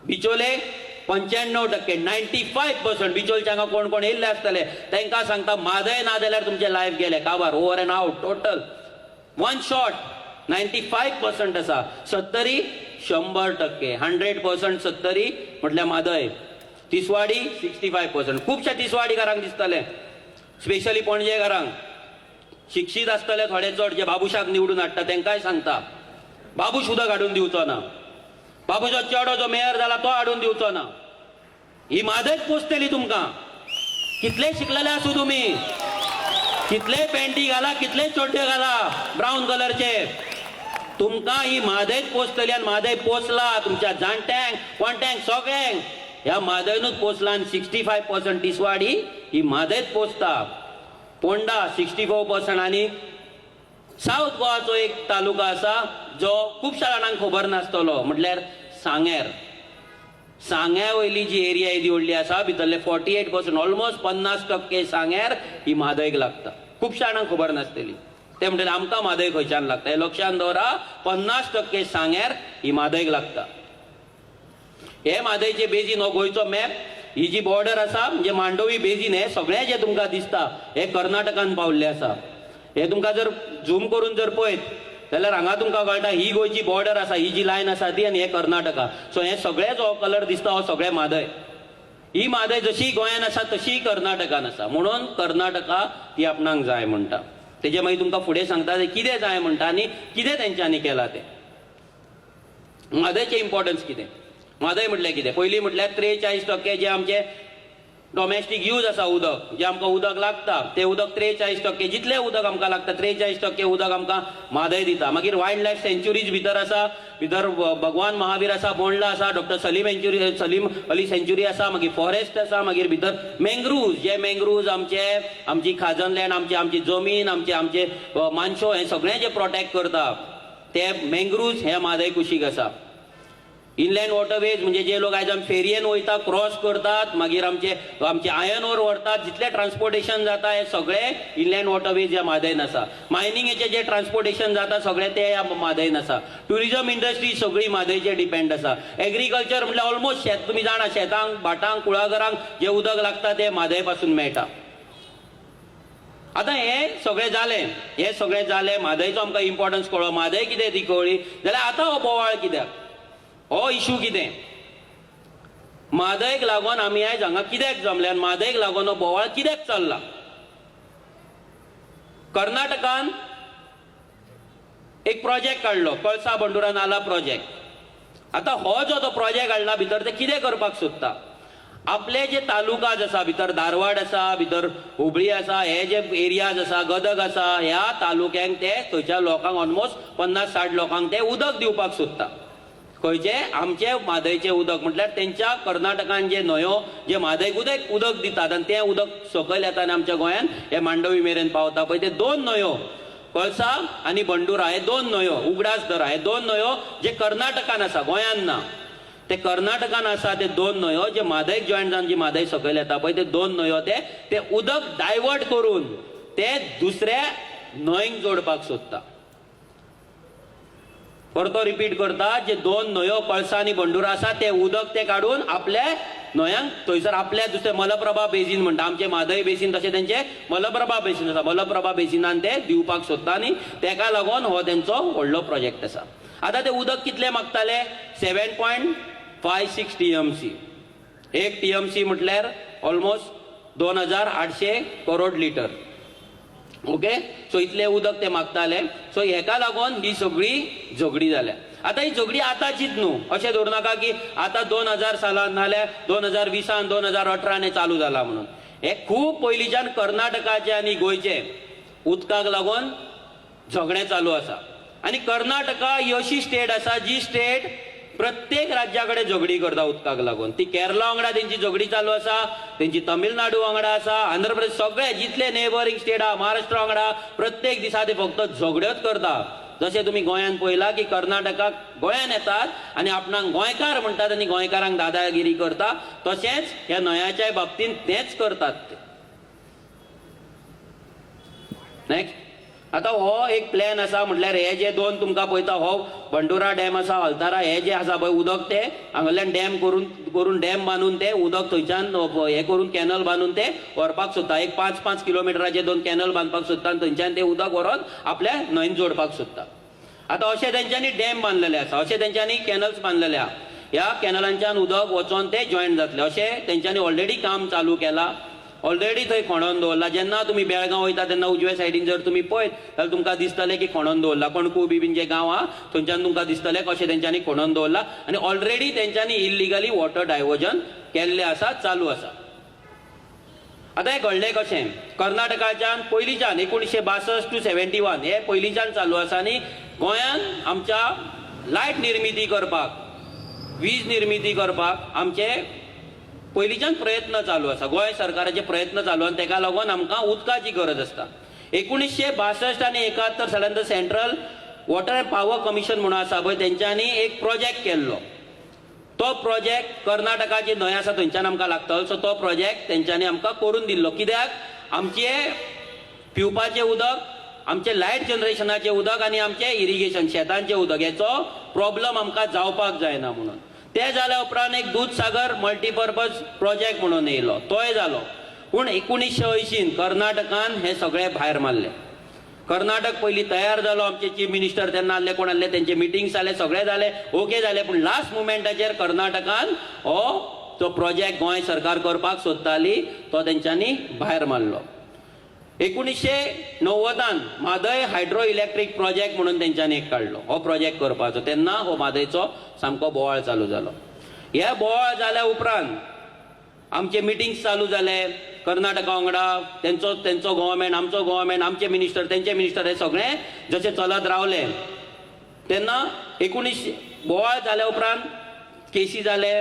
बिचोले 95% 95% बिचोलच्या हांगा कोण कोण येयल्ले आसतले तांकां सांगता मादय ना जाल्यार तुमचे लायफ गेले काबार over end out total one shot. 95% आसा 70 100% 100% 70 म्हटल्यार मादय. तिसवाडी 65%. खुबशा तिसवाडीकारांक दिसतले स्पेशली पणजेकारांक शिक्षीत आसतले थोडे चड जे बाबुशाक निवडून हाडटा तांकांय सांगता बाबूश सुद्दां हाडून दिवचो ना. बाबूचो चेडो जो मेयर जाला तो हाडून दिवचो ना. ही मादयच पोसतली तुमकां. कितले शिकलेले आसूं तुमी कितले पॅन्टी घाला कितले चोड्डे घाला ब्राऊन कलरचे तुमकां ही मादयच पोसतली. आनी मादय पोसला तुमच्या जाणट्यांक कोणट्यांक सगळ्यांक ह्या मादयनूच पोसला. आनी 65% तिसवाडी ही मादयच पोसता. पोंडा 64% आनी साऊथ गोवाचो एक तालुका आसा जो खुबश्या जाणांक खबर नासतलो म्हटल्यार सांगेर. सांग्या वयली जी एरिया येदी व्हडली आसा भितरले 48% ऑलमोस्ट 50% सांगेर ही मादयक लागता. खुबश्या जाणांक खबर नासतली ते म्हणटात आमकां मादय खंयच्यान लागता. हे लक्षांत दवरा 50% सांगेर ही मादयक लागता. हे मादयचे बेजीन हो गोंयचो मॅप ही जी बॉर्डर आसा म्हणजे मांडोवी बेजीन हे सगळे जे तुमकां दिसता हे कर्नाटकान पावल्ले आसा. हे तुमकां जर झूम करून जर पळयत जाल्यार हांगा तुमकां कळटा ही गोंयची बॉर्डर आसा ही जी लायन आसा ती आनी हे कर्नाटका. सो हे सगळे जो कलर दिसता हो सगळे मादय. ही म्हादय जशी गोंयान आसा तशी कर्नाटकान आसा, म्हणून कर्नाटका ती आपणाक जाय म्हणटा. तेजे मागीर तुमकां फुडें सांगता ते कितें जाय म्हणटा आनी कितें तेंच्यांनी केलां तें. म्हादयचें इम्पॉर्टन्स कितें? म्हादय म्हटल्यार कितें? पयलीं म्हटल्यार 43% जे आमचे डॉमेस्टीक यूज आसा उदक, जे आमकां उदक लागता ते उदक 43%, जितलें उदक आमकां लागता 43% उदक आमकां म्हादय दिता. मागीर वायल्ड लायफ सँच्युरीज भितर आसा, भितर भगवान महावीर आसा, बोंडला आसा, डॉक्टर सलीम अली सँच्युरी आसा, मागीर फॉरेस्ट आसा, मागीर भितर मँग्रुव्ज, जे मँग्रुव्ज आमची खाजन लँड, आमची जमीन, आमचे मानशो, हें सगळें जे प्रोटेक्ट करता ते मँग्रुव्ज हे म्हादय कुशीक आसा. इनलँड वॉटरवेज म्हणजे जे लोक आयज आमी फेरयेन वयता, क्रॉस करतात, मागीर आमचे आयर्न ओर व्हरतात, जितलें ट्रान्सपोर्टेशन जाता हे सगळें इनलँड वॉटरवेज ह्या म्हादयन आसा. मायनिंगेचें जे ट्रान्सपोर्टेशन जाता सगळें ते ह्या म्हादयन आसा. ट्युरिजम इंडस्ट्री सगळी म्हादयचेर डिपेंड आसा. एग्रीकल्चर म्हटल्यार ऑलमोस्ट शेत, तुमी जाणा शेतांक, भाटांक, कुळागरांक जे उदक लागता ते म्हादय पासून मेळटा. आतां हे सगळें जालें, म्हादयचो आमकां इम्पॉर्टन्स कळ्ळो, म्हादय कितें ती कळ्ळी, जाल्यार आतां हो बोवाळ कित्याक, हो इशू कितें? म्हादयक लागून आमी आयज हांगा कित्याक जमले आनी म्हादयक लागून हो बोवाळ कित्याक चल्ला? कर्नाटकान एक प्रोजेक्ट काडलो, कळसा बंडुरा नाला प्रोजेक्ट. आतां हो जो तो प्रोजेक्ट हाडला भितर ते कितें करपाक सोदता? आपले जे तालुकाज आसा, भितर धारवाड आसा, भितर हुबळी आसा, हे जे एरियाज आसा, गदग आसा, ह्या तालुक्यांक ते थंयच्या लोकांक ऑलमोस्ट 50-60 लोकांक ते उदक दिवपाक सोदता. खंयचे? आमचे म्हादयचे उदक. म्हटल्यार तेंच्या कर्नाटकान जे न्हंयो, जे म्हादयक उदक दितात आनी तें उदक सकयल येता आनी आमच्या गोंयान हे मांडवी मेरेन पावता पळय, ते 2 न्हंयो, कळसा आनी बंडुरा, हे 2 न्हंयो, उगडास धरा, हे 2 न्हंयो जे कर्नाटकान आसा, गोंयान ना. ते कर्नाटकान आसा ते 2 न्हंयो जे म्हादयक जॉयन जावन जी म्हादय सकयल येता पळय, ते 2 न्हंयो ते उदक डायवर्ट करून ते दुसऱ्या न्हंयक जोडपाक सोदता. परतो रिपीट करता, जे 2 न्हंयो कळसा आनी बंडुरा आसा ते उदक ते काडून आपल्या न्हंयांक थंयसर आपल्या दुसरे मलप्रभा बेसीन म्हणटा, आमचे म्हादय बेसीन तशें तेंचे मलप्रभा बेसीन आसा, मलप्रभा बेसिनान ते दिवपाक सोदता आनी तेका लागून हो तेंचो व्हडलो प्रोजेक्ट आसा. आतां ते उदक कितले मागताले? 7.56 TMC. 1 TMC म्हटल्यार almost 2800 crore litre. Okay, so इतले उदक ते मागताले. सो हेका लागून ही सगळी झगडी जाल्या. आतां ही झगडी आतांचीच न्हू, अशें धरू नाका की आतां 2000 सालान नाल्यार 2020 2018 हे चालू जाला म्हणून. हे खूब पयलींच्यान कर्नाटकाचे आनी गोंयचे उदकाक लागून झगडे चालू आसा. आनी कर्नाटका ही अशी स्टेट आसा जी स्टेट प्रत्येक राज्या कडेन झगडी करता उदकाक लागून. ती केरला वांगडा तेंची झगडी चालू आसा, तेंची तमिळनाडू वांगडा आसा, आंध्र प्रदेश, सगळे जितले नेबरिंग स्टेट आहा, महाराष्ट्रा वांगडा प्रत्येक दिसा ते फक्त झगड्योच करता. जशें तुमी गोंयान पळयला की कर्नाटकाक गोंयान येतात आनी आपणाक गोंयकार म्हणटात आनी गोंयकारांक दादागिरी करता, तशेंच ह्या न्हंयाच्या बाबतींत तेच करतात ते. नेक्स्ट, आतां हो एक प्लॅन आसा, म्हटल्यार हे जे 2 तुमकां पळयता, हो बंडुरा डॅम आसा, अल्तारा, हे जे आसा पळय उदक ते हांगाल्यान डॅम करून डॅम बांदून ते उदक थंयच्यान हे करून कॅनल बांदून ते व्हरपाक सोदता. एक 5-5 किलोमिटराचे 2 कॅनल बांदपाक सोदता आनी थंयच्यान ते उदक व्हरोन आपल्या न्हंयन जोडपाक सोदता. आतां अशें तेंच्यांनी डॅम बांदलेले आसा, अशें तेंच्यांनी कॅनल्स बांदलेले आहा. ह्या कॅनलांच्यान उदक वचोन ते जॉयन जातले, अशें तेंच्यांनी ऑलरेडी काम चालू केलां. ऑलरेडी थंय खणून दवरला. जेन्ना तुमी बेळगांव वयता तेन्ना उजवे सायडीन जर तुमी पळयत जाल्यार तुमकां दिसतलें की खणून दवरला. कणकू बीन जे गांव आहा थंयच्यान तुमकां दिसतलें कशें तेंच्यांनी खणून दवरला आनी ऑलरेडी तेंच्यांनी इल्लिगली वॉटर डायवर्जन केल्लें आसा, चालू आसा. आतां हें घडलें कशें? कर्नाटकाच्यान पयलींच्यान 1962 to 71 हे पयलींच्यान चालू आसा आनी गोंयान आमच्या लायट निर्मिती करपाक, वीज निर्मिती करपाक आमचे पयलींच्यान प्रयत्न चालू आसा. गोंय सरकाराचे प्रयत्न चालू आनी तेका लागून आमकां उदकाची गरज आसता. 1962 आनी 71 सालान central water end power commission म्हणून आसा पळय, तेंच्यांनी एक प्रोजेक्ट केल्लो. तो प्रोजेक्ट कर्नाटकाची न्हंय आसा थंयच्यान आमकां लागतलो. सो तो प्रोजेक्ट तेंच्यांनी आमकां करून दिल्लो. कित्याक? आमचे पिवपाचें उदक, आमचे लायट जनरेशनाचें उदक आनी आमचे इरिगेशन शेतांचें उदक हेचो प्रॉब्लम आमकां जावपाक जायना म्हणून. ते जाल्या उपरांत एक दूधसागर मल्टीपर्पज प्रोजेक्ट म्हणून येयलो, तोय जालो. पूण 1980 कर्नाटकान हे सगळे भायर मारले. कर्नाटक पयलीं तयार जालो, आमचे चीफ मिनिस्टर तेन्ना आसले, कोण आसले, तेंचे मिटिंग्स जाले, सगळे जाले, ओके जाले. पूण लास्ट मुमेंटाचेर कर्नाटकान हो जो प्रोजेक्ट गोंय सरकार करपाक सोदताली तो तेंच्यांनी भायर मारलो. 1990 म्हादय हायड्रो इलेक्ट्रीक प्रोजेक्ट म्हणून तेंच्यांनी एक काडलो हो प्रोजेक्ट करपाचो. तेन्ना हो म्हादयचो सामको बोवाळ चालू जालो. हे बोवाळ जाल्या उपरांत आमचे मिटिंग्स चालू जाले कर्नाटका वांगडा. तेंचो गव्हर्मेंट, आमचो गव्हर्मेंट, आमचे मिनिस्टर, तेंचे मिनिस्टर, हे सगळे जशें चलत रावले तेन्ना बोवाळ जाल्या उपरांत केसी जाले,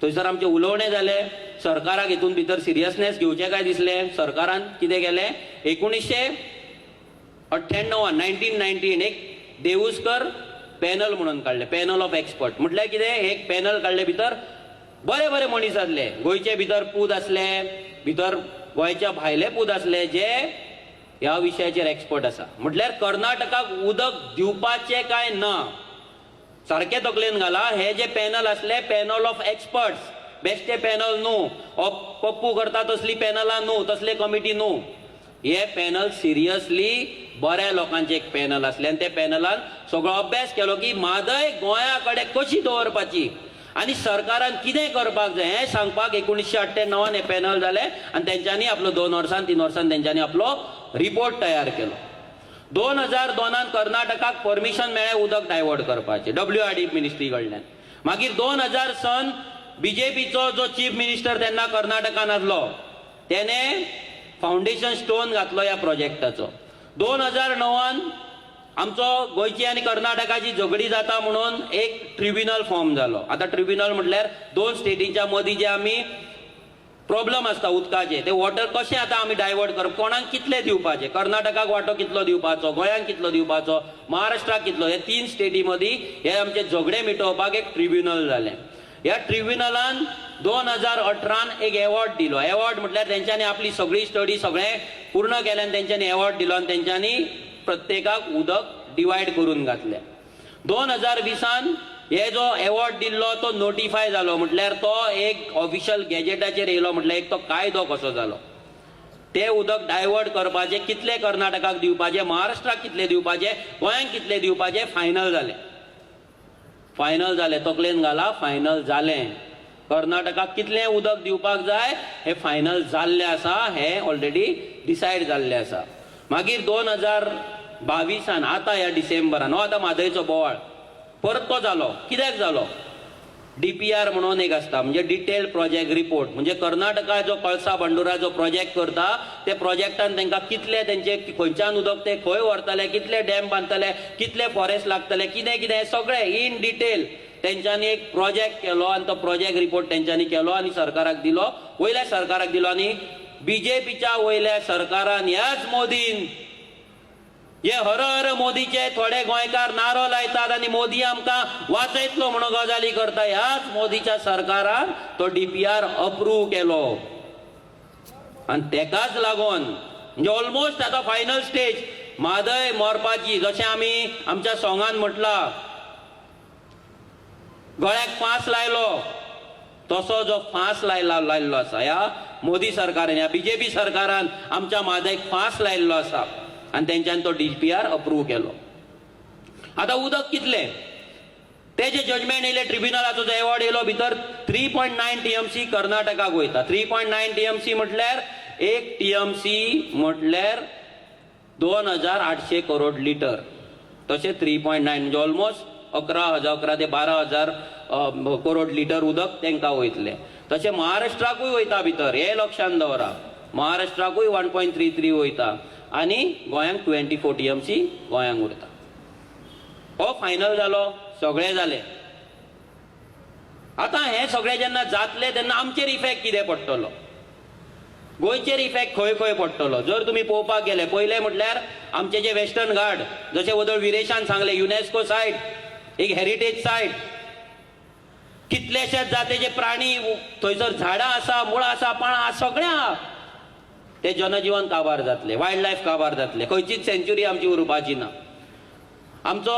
थंयसर आमचे उलोवणे जाले. सरकाराक हितून भितर सिरियसनेस घेवचें काय दिसलें. सरकारान कितें केलें, 1998 एक देवूस्कर पॅनल म्हणून काडले, पॅनल ऑफ एक्सपर्ट. म्हटल्यार कितें, एक पॅनल काडले, भितर बरे बरे मनीस आसले, गोंयचे भितर पूत आसले, भितर गोंयच्या भायले पूत आसले जे ह्या विशयाचेर एक्सपर्ट आसा. म्हटल्यार कर्नाटकाक उदक दिवपाचें काय ना सारकें तकलेन घाला. हे जे पॅनल आसले, पॅनल ऑफ एक्सपर्ट्स, बेश्टे पॅनल न्हू, पप्पू करता तसली पॅनलां न्हू, तसले कमिटी न्हू. हे पॅनल सिरियसली बऱ्या लोकांचे एक पॅनल आसले आनी त्या पॅनलान सगळो अभ्यास केलो की म्हादय गोंया कडेन कशी दवरपाची आनी सरकारान कितें करपाक जाय हें सांगपाक 1998 हे पॅनल जाले आनी तेंच्यांनी आपलो 2 वर्सां 3 वर्सां तेंच्यांनी आपलो रिपोर्ट तयार केलो. 2002 कर्नाटकाक परमिशन मेळ्ळें उदक डायवर्ट करपाचें WRD मिनिस्ट्री कडल्यान. मागीर 2000 BJPचो जो चीफ मिनिस्टर तेन्ना कर्नाटकान आसलो तेणे फावंडेशन स्टोन घातलो ह्या प्रोजेक्टाचो. 2009 आमचो गोंयची आनी कर्नाटकाची झगडी जाता म्हणून एक ट्रिब्युनल फॉर्म जालो. आतां ट्रिब्युनल म्हटल्यार 2 स्टेटीच्या मदीं जे आमी प्रॉब्लम आसता उदकाचे, ते वॉटर कशें आतां आमी डायवर्ट करप, कोणाक कितले दिवपाचे, कर्नाटकाक वांटो कितलो दिवपाचो, गोंयांक कितलो दिवपाचो, महाराष्ट्राक कितलो, हे 3 स्टेटी मदीं हे आमचे झगडे मिटोवपाक एक ट्रिब्युनल जालें. ह्या ट्रिब्युनलान 2018 एक एवॉर्ड दिलो. एवॉर्ड म्हटल्यार तेंच्यांनी आपली सगळी स्टडी सगळें पूर्ण केल्यान तेंच्यांनी एवॉर्ड दिलो आनी तेंच्यांनी प्रत्येकाक उदक डिवायड करून घातलें. 2020 हे जो एवॉर्ड दिल्लो तो नोटिफाय जालो, म्हटल्यार तो एक ऑफिशियल गॅजेटाचेर येयलो, म्हटल्यार एक तो कायदो कसो जालो. ते उदक डायवर्ट करपाचे, कितले कर्नाटकाक दिवपाचे, महाराष्ट्राक कितले दिवपाचे, गोंयांक कितले दिवपाचे, फायनल जालें. तकलेन घाला, फायनल जालें. कर्नाटकाक कितलें उदक दिवपाक जाय हे फायनल जाल्लें आसा, हे ऑलरेडी डिसायड जाल्लें आसा. मागीर 2022 आतां ह्या डिसेंबरान हो आतां म्हादयचो बोवाळ परत तो जालो. कित्याक जालो, DPR म्हणून एक आसता, म्हणजे डिटेल्ड प्रोजेक्ट रिपोर्ट. म्हणजे कर्नाटका जो कळसा बंडुरा जो प्रोजेक्ट करता ते प्रोजेक्टान तांकां कितले तेंचे खंयच्यान उदक ते खंय व्हरतले, कितले डॅम बांदतले, कितले फॉरेस्ट लागतले, कितें कितें सगळें इन डिटेल तेंच्यांनी एक प्रोजेक्ट केलो आनी तो प्रोजेक्ट रिपोर्ट तेंच्यांनी केलो आनी सरकाराक दिलो, वयल्या सरकाराक दिलो. आनी BJPच्या वयल्या सरकारान ह्याच मोदीन हे हर हर मोदीचे थोडे गोंयकार नारो लायतात आनी मोदी आमकां वाचयतलो म्हणून गजाली करता. ह्याच मोदीच्या सरकारान तो DPR अप्रूव केलो आनी तेकाच लागून म्हणजे ऑलमोस्ट आतां फायनल स्टेज म्हादय मरपाची. जशें आमी आमच्या सॉंगान म्हटलां गळ्याक फांस लायलो, तसो जो फांस लायल्लो आसा ह्या मोदी सरकारान, ह्या BJP सरकारान आमच्या म्हादयक फांस लायल्लो आसा आनी तेंच्यान तो DPR अप्रूव केलो. आतां उदक कितलें ते जे जजमेंट येयले, ट्रिब्युनलाचो जो एवॉर्ड येयलो, भितर 3.9 TMC कर्नाटकाक वयता. 3.9 TMC म्हटल्यार 1 TMC म्हटल्यार 2800 करोड लिटर. तशें 3.9 म्हणजे ऑलमोस्ट 11 ते 12,000 करोड लिटर उदक तांकां वयतलें. तशें महाराष्ट्राकूय वयता भितर, हे लक्षांत दवरा. महाराष्ट्राकूय 1.33 वयता आनी गोंयांक 24 TMC गोंयांक उरता. हो फायनल जालो, सगळें जालें. आतां हें सगळें जेन्ना जातलें तेन्ना आमचेर इफेक्ट कितें पडटलो, गोंयचेर इफेक्ट खंय खंय पडटलो. जर तुमी पळोवपाक गेले, पयलें म्हटल्यार आमचे जे वेस्टर्न घाट, जशें वदळ विरेशान सांगलें, युनेस्को सायट, एक हेरिटेज सायट, कितलेशेच जातीचे प्राणी थंयसर झाडां आसा, मुळां आसा, पाळां आसा, सगळें आहा. ते जनजीवन काबार जातले, वायल्ड लायफ काबार जातले, खंयचीच सेंच्युरी आमची उरपाची ना. आमचो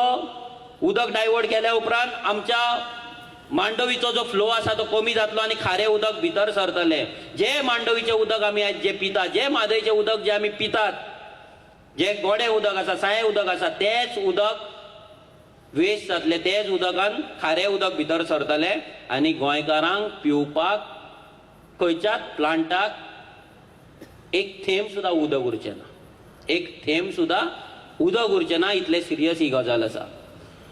उदक डायवर्ट केल्या उपरांत आमच्या मांडवीचो जो फ्लो आसा तो कमी जातलो आनी खारें उदक भितर सरतलें. जे मांडवीचें उदक आमी आयज जे पितात, जे म्हादयचें उदक जे आमी पितात, जे गोडें उदक आसा, सायें उदक आसा, तेच उदक वेस्ट जातले तेच उदकान खारें उदक भितर सरतले आनी गोंयकारांक पिवपाक खंयच्याच प्लांटाक एक थेंब सुद्धा उदक उरचें ना. एक थेंब सुद्धा उदक उरचें ना, इतले सिरियस ही गजाल आसा.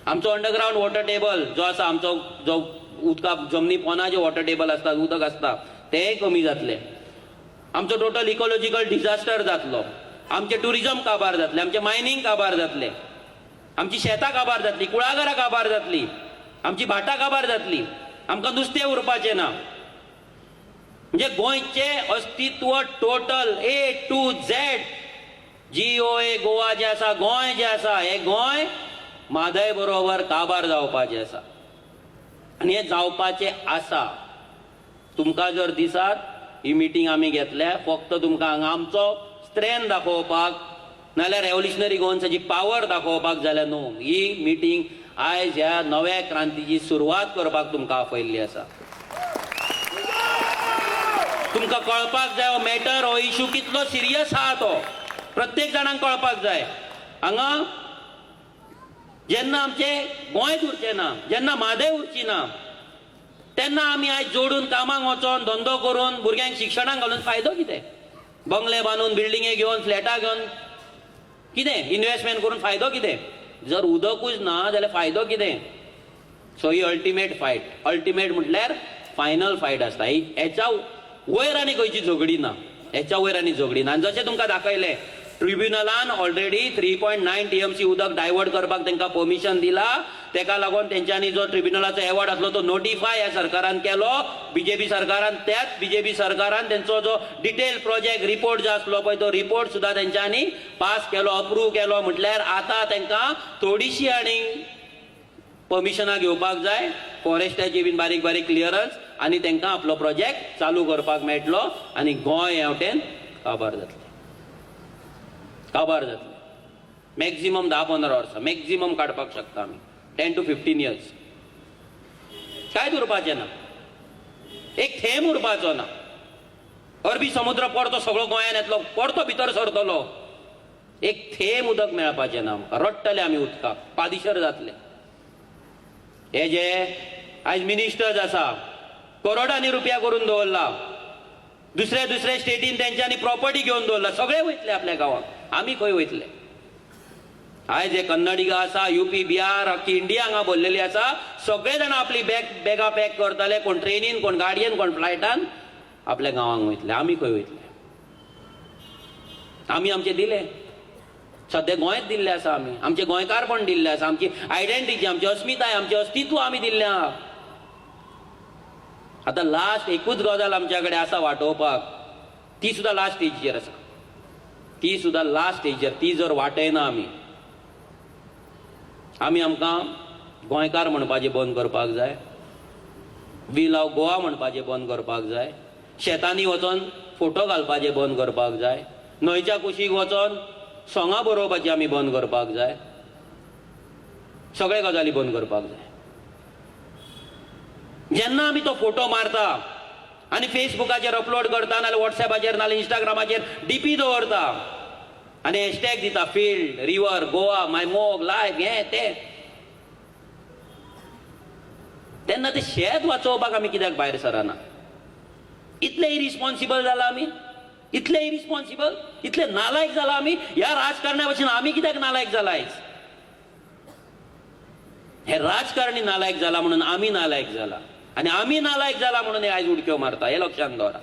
आमचो अंडरग्रावंड वॉटर टेबल जो आसा, आमचो जो उदकाक जमनी पोंदा जे वॉटर टेबल आसता, उदक आसता, तेंय कमी जातलें. आमचो टोटल इकॉलॉजिकल डिझास्टर जातलो. आमचे टुरिझम काबार जातले, आमचे मायनिंग काबार जातले, आमची शेतां काबार जातली, कुळागरां काबार जातली, आमची भाटां काबार जातली, आमकां नुस्तें उरपाचें ना. म्हणजे गोंयचे अस्तित्व total A to Z GOA Goa जे आसा, गोंय जे आसा, हे गोंय म्हादय बरोबर काबार जावपाचें आसा आनी हें जावपाचें आसा. तुमकां जर दिसात ही मिटींग आमी घेतल्या फक्त तुमकां हांगा आमचो स्ट्रेंथ दाखोवपाक नाल्यार रेव्होल्युशनरी गोवन्साची पावर दाखोवपाक जाल्यार न्हू. ही मिटींग आयज ह्या नव्या क्रांतीची सुरवात करपाक तुमकां आपयल्ली आसा. तुमकां कळपाक जाय हो मॅटर, हो इशू कितलो सिरियस आहा तो प्रत्येक जाणांक कळपाक जाय. हांगा जेन्ना आमचें गोंयच उरचें ना, जेन्ना म्हादय उरची ना, तेन्ना आमी आयज जोडून कामाक वचोन धंदो करून भुरग्यांक शिक्षणाक घालून फायदो कितें? बंगले बांदून बिल्डिंगे घेवन फ्लॅटां घेवन कितें इन्व्हेस्टमेंट करून फायदो कितें? जर उदकूच ना जाल्यार फायदो कितें? सो ही अल्टिमेट फायट, अल्टिमेट म्हटल्यार फायनल फायट आसता. हेच्या वयर आनी खंयची झगडी ना, हेच्या वयर आनी झगडी ना. आनी जशें तुमकां दाखयलें, ट्रिब्युनलान ऑलरेडी 3.9 TMC उदक डायवर्ट करपाक तांकां परमिशन दिला. तेका लागून तेंच्यांनी जो ट्रिब्युनलाचो एवॉर्ड आसलो तो नोटिफाय ह्या सरकारान केलो, बीजेपी सरकारान. त्याच बीजेपी सरकारान तेंचो जो डिटेल प्रोजेक्ट रिपोर्ट जो आसलो पळय तो रिपोर्ट सुद्धा तेंच्यांनी पास केलो, अप्रूव केलो. म्हटल्यार आतां तांकां थोडीशी आनी परमिशनां घेवपाक जाय, फॉरेस्टाची बीन बारीक बारीक क्लियरन्स, आनी तांकां आपलो प्रोजेक्ट चालू करपाक मेळटलो आनी गोंय ह्या वटेन काबार जातलें. काबार जातलें. मॅक्झिमम 10-15 वर्सां मॅक्झिमम काडपाक शकता आमी, 10 to 15 years. कांयच उरपाचें ना, एक थेंब उरपाचो ना. अरबी समुद्र परतो सगळो गोंयांत येतलो, परतो भितर सरतलो. एक थेंब उदक मेळपाचें ना आमकां. रडटले आमी उदकाक, पादिशर जातले. हे जे आयज मिनिस्टर्स आसा, करोडांनी रुपया करून दवरला, दुसऱ्या दुसऱ्या स्टेटीन तेंच्यांनी प्रॉपर्टी घेवन दवरला, सगळे वयतले आपल्या गांवांत. आमी खंय वयतले? आयज हे कन्नडिगा आसा, UP बिहार, अख्खी इंडिया हांगा भरलेली आसा. सगळे जाण आपली बॅगां पॅक करतले, कोण ट्रेनीन, कोण गाडयेन, कोण फ्लायटान आपल्या गांवांक वयतले. आमी खंय वयतले? आमी आमचे दिले, सद्या गोंयच दिल्ले आसा आमी. आमचे गोंयकारपण दिल्ले आसा, आमची आयडेंटिटी, आमची अस्मिताय, आमचें अस्तित्व आमी दिल्लें आहा. आतां लास्ट एकूच गजाल आमच्या कडेन आसा वाटोवपाक, ती सुद्दां लास्ट स्टेजीचेर आसा. ती सुद्दां लास्ट स्टेजीचेर. ती जर वाटयना आमी आमकां गोंयकार म्हणपाचें बंद करपाक जाय, वी लव गोवा म्हणपाचें बंद करपाक जाय, शेतांनी वचोन फोटो घालपाचें बंद करपाक जाय, न्हंयच्या कुशीक वचोन सोंगां बरोवपाचें आमी बंद करपाक जाय. सगळे गजाली बंद करपाक जाय. जेन्ना आमी तो फोटो मारता आनी फेसबुकाचेर अपलोड करता, नाल्यार व्हॉट्सॅपाचेर, नाल्यार इंस्टाग्रामाचेर DP दवरता आनी हॅशटॅग दिता फील्ड, रिवर, गोवा, माय मोग, लायफ, हें तें, तेन्ना तें शेत वाचोवपाक आमी कित्याक भायर सरना? इतले इरिस्पॉन्सिबल जाला आमी, इतले इरिस्पॉन्सिबल, इतले नालायक जाला आमी. ह्या राजकारण्या भशेन आमी कित्याक नालायक जाला आयज? हे राजकारणी नालायक जाला म्हणून आमी नालायक जाला, आनी आमी नालायक जाला म्हणून हे आयज उडक्यो मारता. हे लक्षांत दवरा.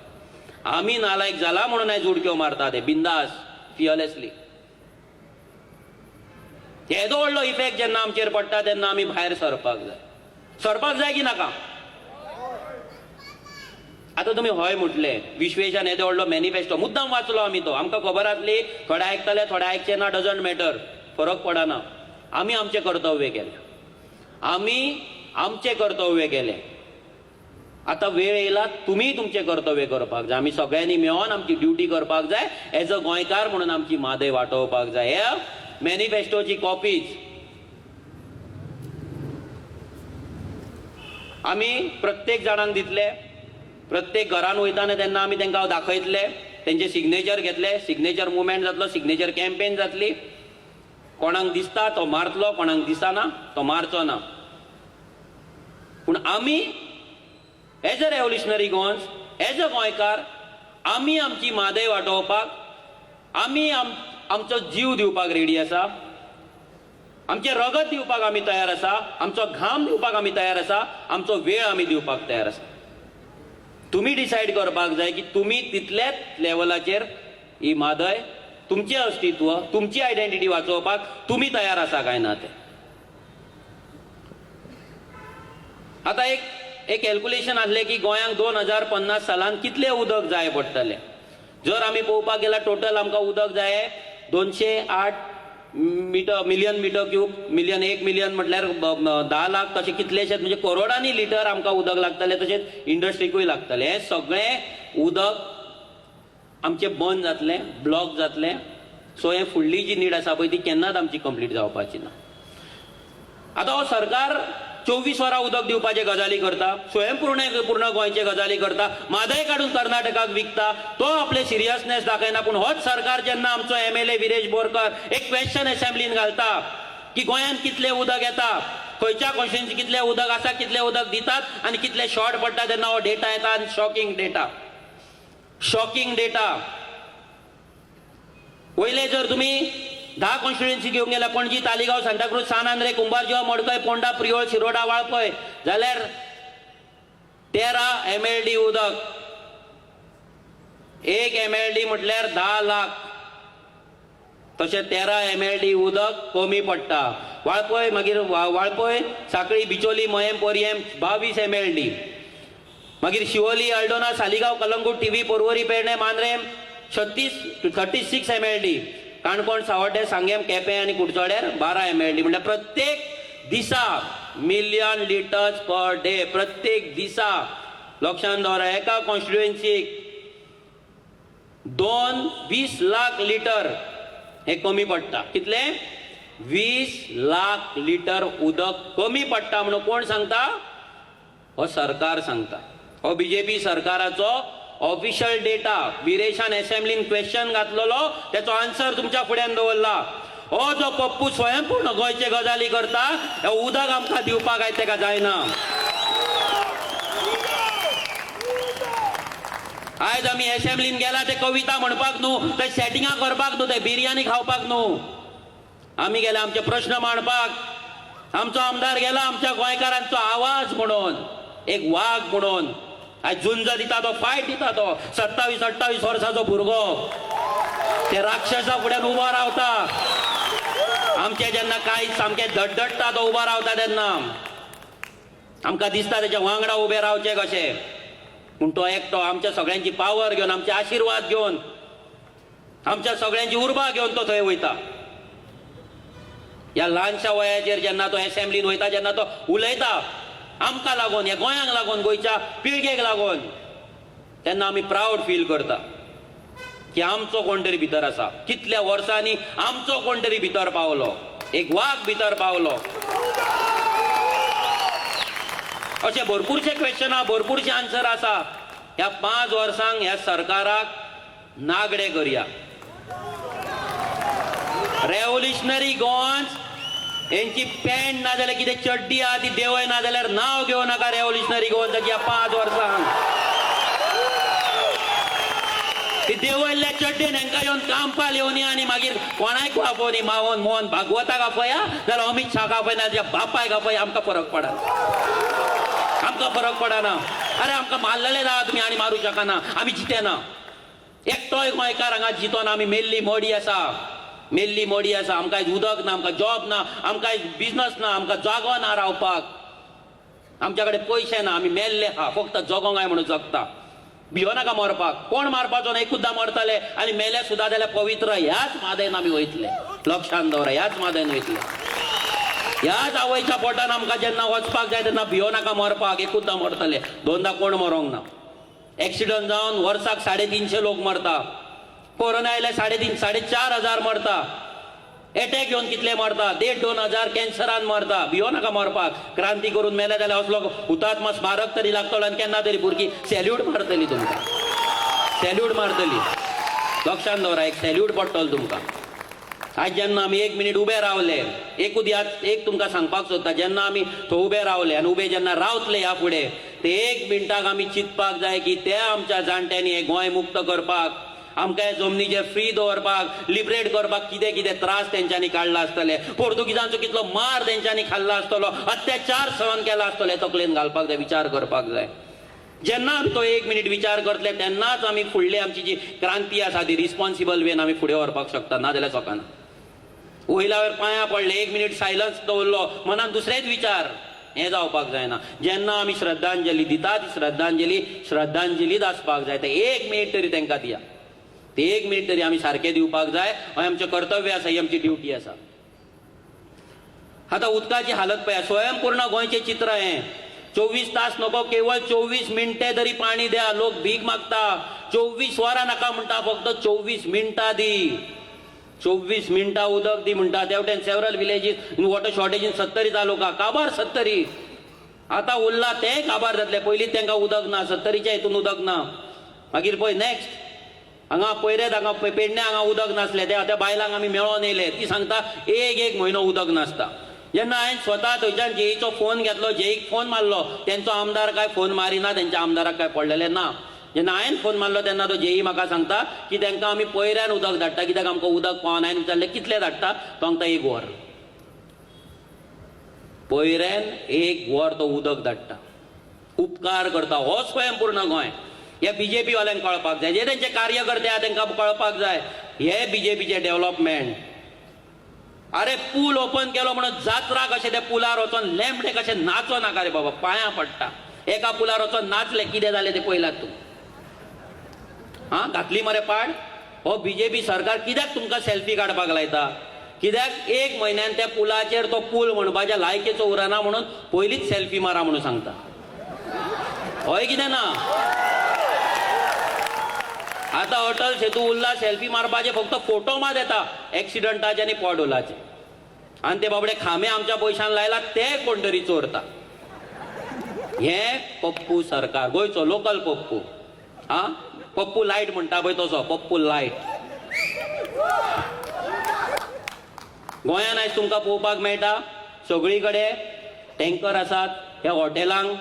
आमी नालायक जाला म्हणून आयज उडक्यो मारता ते बिंदास, फियरलेसली. येदो व्हडलो इफेक्ट जेन्ना आमचेर पडटा तेन्ना आमी भायर सरपाक जाय. सरपाक जाय की नाका? आतां तुमी हय म्हटले, विश्वेशान येदो व्हडलो मॅनिफेस्टो मुद्दाम वाचलो आमी तो. आमकां खबर आसली, थोडे आयकतले, थोडे आयकचे ना, डजंट मॅटर, फरक पडना. आमी आमचें कर्तव्य केलें, आमी आमचें कर्तव्य केलें. आतां वेळ येयला तुमी तुमचें कर्तव्य करपाक जाय. आमी सगळ्यांनी मेळोन आमची ड्युटी करपाक जाय. एज अ गोंयकार म्हणून आमची म्हादय वाटोवपाक जाय. ह्या मॅनिफेस्टोची कॉपीज आमी प्रत्येक जाणांक दितले. प्रत्येक घरान वयताना तेन्ना आमी तांकां दाखयतले, तेंचे सिग्नेचर घेतले, सिग्नेचर मुवमेंट जातलो, सिग्नेचर कॅम्पेन जातली. कोणाक दिसता तो मारतलो, कोणाक दिसना तो मारचो ना. पूण आमी as a revolutionary Goans, as a गोंयकार, आमी आमची म्हादय वाटोवपाक, आमी आमचो जीव दिवपाक रेडी आसा, आमचे रगत दिवपाक आमी तयार आसा, आमचो घाम दिवपाक आमी तयार आसा, आमचो वेळ आमी दिवपाक तयार आसा. तुमी डिसायड करपाक जाय की तुमी तितल्याच लेवलाचेर ही म्हादय, तुमचें अस्तित्व, तुमची आयडेंटिटी वाचोवपाक तुमी तयार आसा काय ना ते. आतां एक कॅल्क्युलेशन आसलें की गोंयांक 2050 सालांत कितलें उदक जाय पडटलें. जर आमी पळोवपाक गेल्यार टोटल आमकां उदक जाय 208 मिलियन मिटर क्यूब. एक मिलियन म्हटल्यार 10 लाख, तशें कितलेशेच म्हणजे करोडांनी लिटर आमकां उदक लागतलें. तशेंच इंडस्ट्रीकूय लागतलें. हें सगळें उदक आमचें बंद जातलें, ब्लॉक जातलें. सो हें फुडली जी नीड आसा पळय ती केन्नाच आमची कंप्लीट जावपाची ना. आतां हो सरकार 24 वरां उदक दिवपाचे गजाली करता, स्वयंपूर्ण गोंयचे गजाली करता, म्हादय काडून कर्नाटकाक विकता. तो आपले सिरियसनेस दाखयना. पूण होच सरकार जेन्ना आमचो MLA विरेश बोरकर एक क्वेश्चन असेंब्लीन घालता की गोंयांत कितलें उदक येता, खंयच्या कॉन्स्टिट्युएन्सी कितलें उदक आसा, कितलें उदक दितात आनी कितलें शॉर्ट पडटा, तेन्ना हो डेटा येता. आनी शॉकिंग डेटा. वयले जर तुमी 10 कॉन्स्टिट्युएन्सी घेवंक गेल्यार पणजी, तालिगांव, सांताक्रूज, सान आंद्रे, कुंभारजुवा, मडकय, पोंडा, प्रियोळ, शिरोडा, वाळपय, जाल्यार 13 MLD उदक. 1 MLD म्हटल्यार 10 लाख. तशें 13 MLD उदक कमी पडटा. वाळपय, मागीर वाळपय, सांकळी, बिचोली, मयें, पर्यें 22 MLD. मागीर शिवोली, अल्डोना, सालिगांव, कलंगूट, टीव्ही, पोरवोरी, पेडणे, मांद्रेम 36 MLD. काणकोण, सावड्डे, सांगेम, केपें आनी कुडचड्यार 12 MLD. म्हणजे प्रत्येक दिसा मिलियन लिटर्स पर डे. प्रत्येक दिसा. लक्षांत दवरा, एका कॉन्स्टिट्युएन्सीक 20 लाख लिटर हे कमी पडटा. कितले? 20 लाख लिटर उदक कमी पडटा म्हणून कोण सांगता? हो सरकार सांगता. हो BJP सरकाराचो ऑफिशियल डेटा. विरेशान असेंब्लीन क्वेश्चन घातलेलो, त्याचो आन्सर तुमच्या फुड्यान दवरला. हो जो पप्पू स्वयंपूर्ण गोंयचे गजाली करता, हे उदक आमकां दिवपाक काय तेका जायना. आयज आमी असेंब्लीन गेला ते कविता म्हणपाक न्हू, ते सेटिंगां करपाक न्हू, ते बिर्याणी खावपाक न्हू. आमी गेले आमचे प्रश्न मांडपाक. आमचो आमदार गेला आमच्या गोंयकारांचो आवाज म्हणून, एक वाघ म्हणून. आयज झुंज दिता तो, फायट दिता तो. 27-28 वर्साचो भुरगो ते राक्षसा फुड्यान उबो रावता. आमचे जेन्ना कांय सामकें धडधडटा तो उबो रावता तेन्ना आमकां दिसता तेच्या वांगडा उबे रावचे कशें. पूण तो एकटो आमच्या सगळ्यांची पावर घेवन, आमचे आशिर्वाद घेवन, आमच्या सगळ्यांची उर्बा घेवन तो थंय वयता. ह्या ल्हानशा वयाचेर जेन्ना तो असेंब्लीन वयता, जेन्ना तो उलयता आमकां लागून, ह्या गोंयांक लागून, गोंयच्या पिळगेक लागून, तेन्ना आमी प्राऊड फील करता की आमचो कोण तरी भितर आसा. कितल्या वर्सांनी आमचो कोण तरी भितर पावलो, एक वाघ भितर पावलो. अशे भरपूरशे क्वेश्चन, भरपूरशे आन्सर आसा. ह्या 5 वर्सांक ह्या सरकाराक नागडे करया. रेव्होल्युशनरी गोवन्स यांची पॅन्ट ना जाल्यार कितें चड्डी आहा ती देंवय ना जाल्यार नांव घेवं नाका रेव्होल्युशनरी गोवन्साची ह्या 5 वर्सांक. ती देंवयल्ल्या चड्डीन हांकां येवन कांपाल येवनी आनी मागीर कोणायक आपोवनी. मोहन भागवताक आपया जाल्यार अमित शाह आपय ना, तुज्या बापायक आपय, आमकां फरक पडना. आमकां फरक पडना. अरे आमकां मारलेले ना तुमी आनी मारूं शकना, आमी जितेना. एकटोय गोंयकार हांगा जितोना. आमी मेल्ली मोडी आसा, मेल्ली मोडी आसा. आमकां आयज उदक ना, आमकां जॉब ना, आमकां आयज बिझनस ना, आमकां जागो ना रावपाक, आमच्या कडेन पयशे ना. आमी मेल्ले आहा, फक्त जगोंक जाय म्हणून जगता. भियोनाका मरपाक. कोण मारपाचो ना, एकूचदां मरतले आनी मेले सुद्दां जाल्यार पवित्र ह्याच मादेन आमी वयतले. लक्षांत दवरा, ह्याच मादेन वयतले. ह्याच आवयच्या पोटान आमकां जेन्ना वचपाक जाय तेन्ना भियोनाका मरपाक. एकूचदां मरतले, दोनदां कोण मरोंक ना. एक्सिडंट जावन वर्साक 350 लोक मरता. कोरोना आयल्यार 3,500-4,000 मरता. एटॅक घेवन कितले मरता, 1,500-2,000 कॅन्सरान मरता. भियो नाका मरपाक. क्रांती करून मेले जाल्यार असलो हुतात्मा स्मारक तरी लागतलो आनी केन्ना तरी भुरगीं सॅल्यूट मारतली तुमकां. सॅल्यूट मारतली. लक्षांत दवरा, एक सॅल्यूट पडटलो तुमकां. आज जेन्ना आमी 1 मिनीट उबे रावले, एक तुमकां सांगपाक सोदता, जेन्ना आमी थंय उबे रावले आनी उबे जेन्ना रावतले ह्या फुडें, ते 1 मिनटाक आमी चिंतपाक जाय की त्या आमच्या जाणट्यांनी हे गोंय मुक्त करपाक, आमकां हे जमनीचेर फ्री दवरपाक, लिबरेट करपाक कितें कितें त्रास तेंच्यांनी काडला आसतले, पोर्तुगीजांचो कितलो मार तेंच्यांनी खाल्ला आसतलो, अत्याचार सहन केला आसतले, तकलेन घालपाक जाय, विचार करपाक जाय. जेन्ना आमी तो 1 मिनीट विचार करतले तेन्नाच आमी फुडली आमची जी क्रांती आसा ती रिस्पॉन्सिबल वेन आमी फुडें व्हरपाक शकता, नाजाल्यार चोकाना. वयल्या पांयां पडले, 1 मिनीट सायलन्स दवरलो, मनान दुसरेच विचार, हें जावपाक जायना. जेन्ना आमी श्रद्धांजली दिता ती श्रद्धांजलीच आसपाक जाय. ते 1 मिनीट तरी तांकां दिया, ते 1 मिनीट तरी आमी सारके दिवपाक जाय. हें आमचें कर्तव्य आसा, ही आमची ड्युटी आसा. आतां उदकाची हालत पळया, स्वयंपूर्ण गोंयचें चित्र हें. 24 तास नको, केवळ 24 मिनटे तरी पाणी द्या. लोक भीक मागता, 24 वरां नाका म्हणटा, फक्त 24 मिनटां दी. 24 मिनटां उदक दी म्हणटा. तेवटेन सेवरल विलेजीस इन वॉटर शॉर्टेजीन 70 तालुका, काबार 70. आतां उरला तें काबार जातले. पयलींच तांकां उदक ना, 70च्या हितून उदक ना. मागीर पळय नेक्स्ट, हांगा पयरेत हांगा पेडण्या हांगा उदक नासलें, त्या बायलांक आमी मेळोन येयले. ती सांगता एक म्हयनो उदक नासता. जेन्ना हांवें स्वता थंयच्यान जेईचो फोन घेतलो, जेईक फोन मारलो, तेंचो आमदार काय फोन मारिना, तेंच्या आमदाराक काय पडलेले ना. जेन्ना हांवें फोन मारलो तेन्ना तो जेई म्हाका सांगता की तांकां आमी पयऱ्यान उदक धाडटा, कित्याक आमकां उदक पावना. हांवें विचारलें कितलें धाडटा, तो सांगता 1 वर. पयऱ्यान 1 वर तो उदक धाडटा, उपकार करता. हो स्वयंपूर्ण गोंय. हे बीजेपी वाल्यांक कळपाक जाय, जे तेंचे कार्यकर्ते आहा तांकां कळपाक जाय हे बीजेपीचे डेव्हलपमेंट. अरे पूल ओपन केलो म्हणून जात्रा कशें त्या पुलार वचोन लेंबडे कशें नाचो नाका रे बाबा, पांयां पडटा. एका पुलार वचोन नाचले, कितें जालें ते पळयलात तूं? हां, घातली मरे पाड. हो बीजेपी सरकार कित्याक तुमकां सेल्फी काडपाक लायता? कित्याक 1 म्हयन्यान त्या पुलाचेर तो पूल म्हणपाच्या लायकेचो उरना म्हणून पयलींच सेल्फी मारा म्हणून सांगता. हय कितें ना? आता अटल सेतू उरला, सेल्फी मारपाचे फक्त फोटो मात येता एक्सिडंटाचे आनी पॉडोलाचे, आनी ते बाबडे खांबे आमच्या पयशान लायला ते कोण तरी चोरता. हे पप्पू सरकार, गोंयचो लोकल पप्पू. हा, पप्पू लायट म्हणटा पळय तसो पप्पू लायट. गोंयान आयज तुमकां पळोवपाक मेळटा सगळी कडेन टँकर आसात. ह्या हॉटेलांक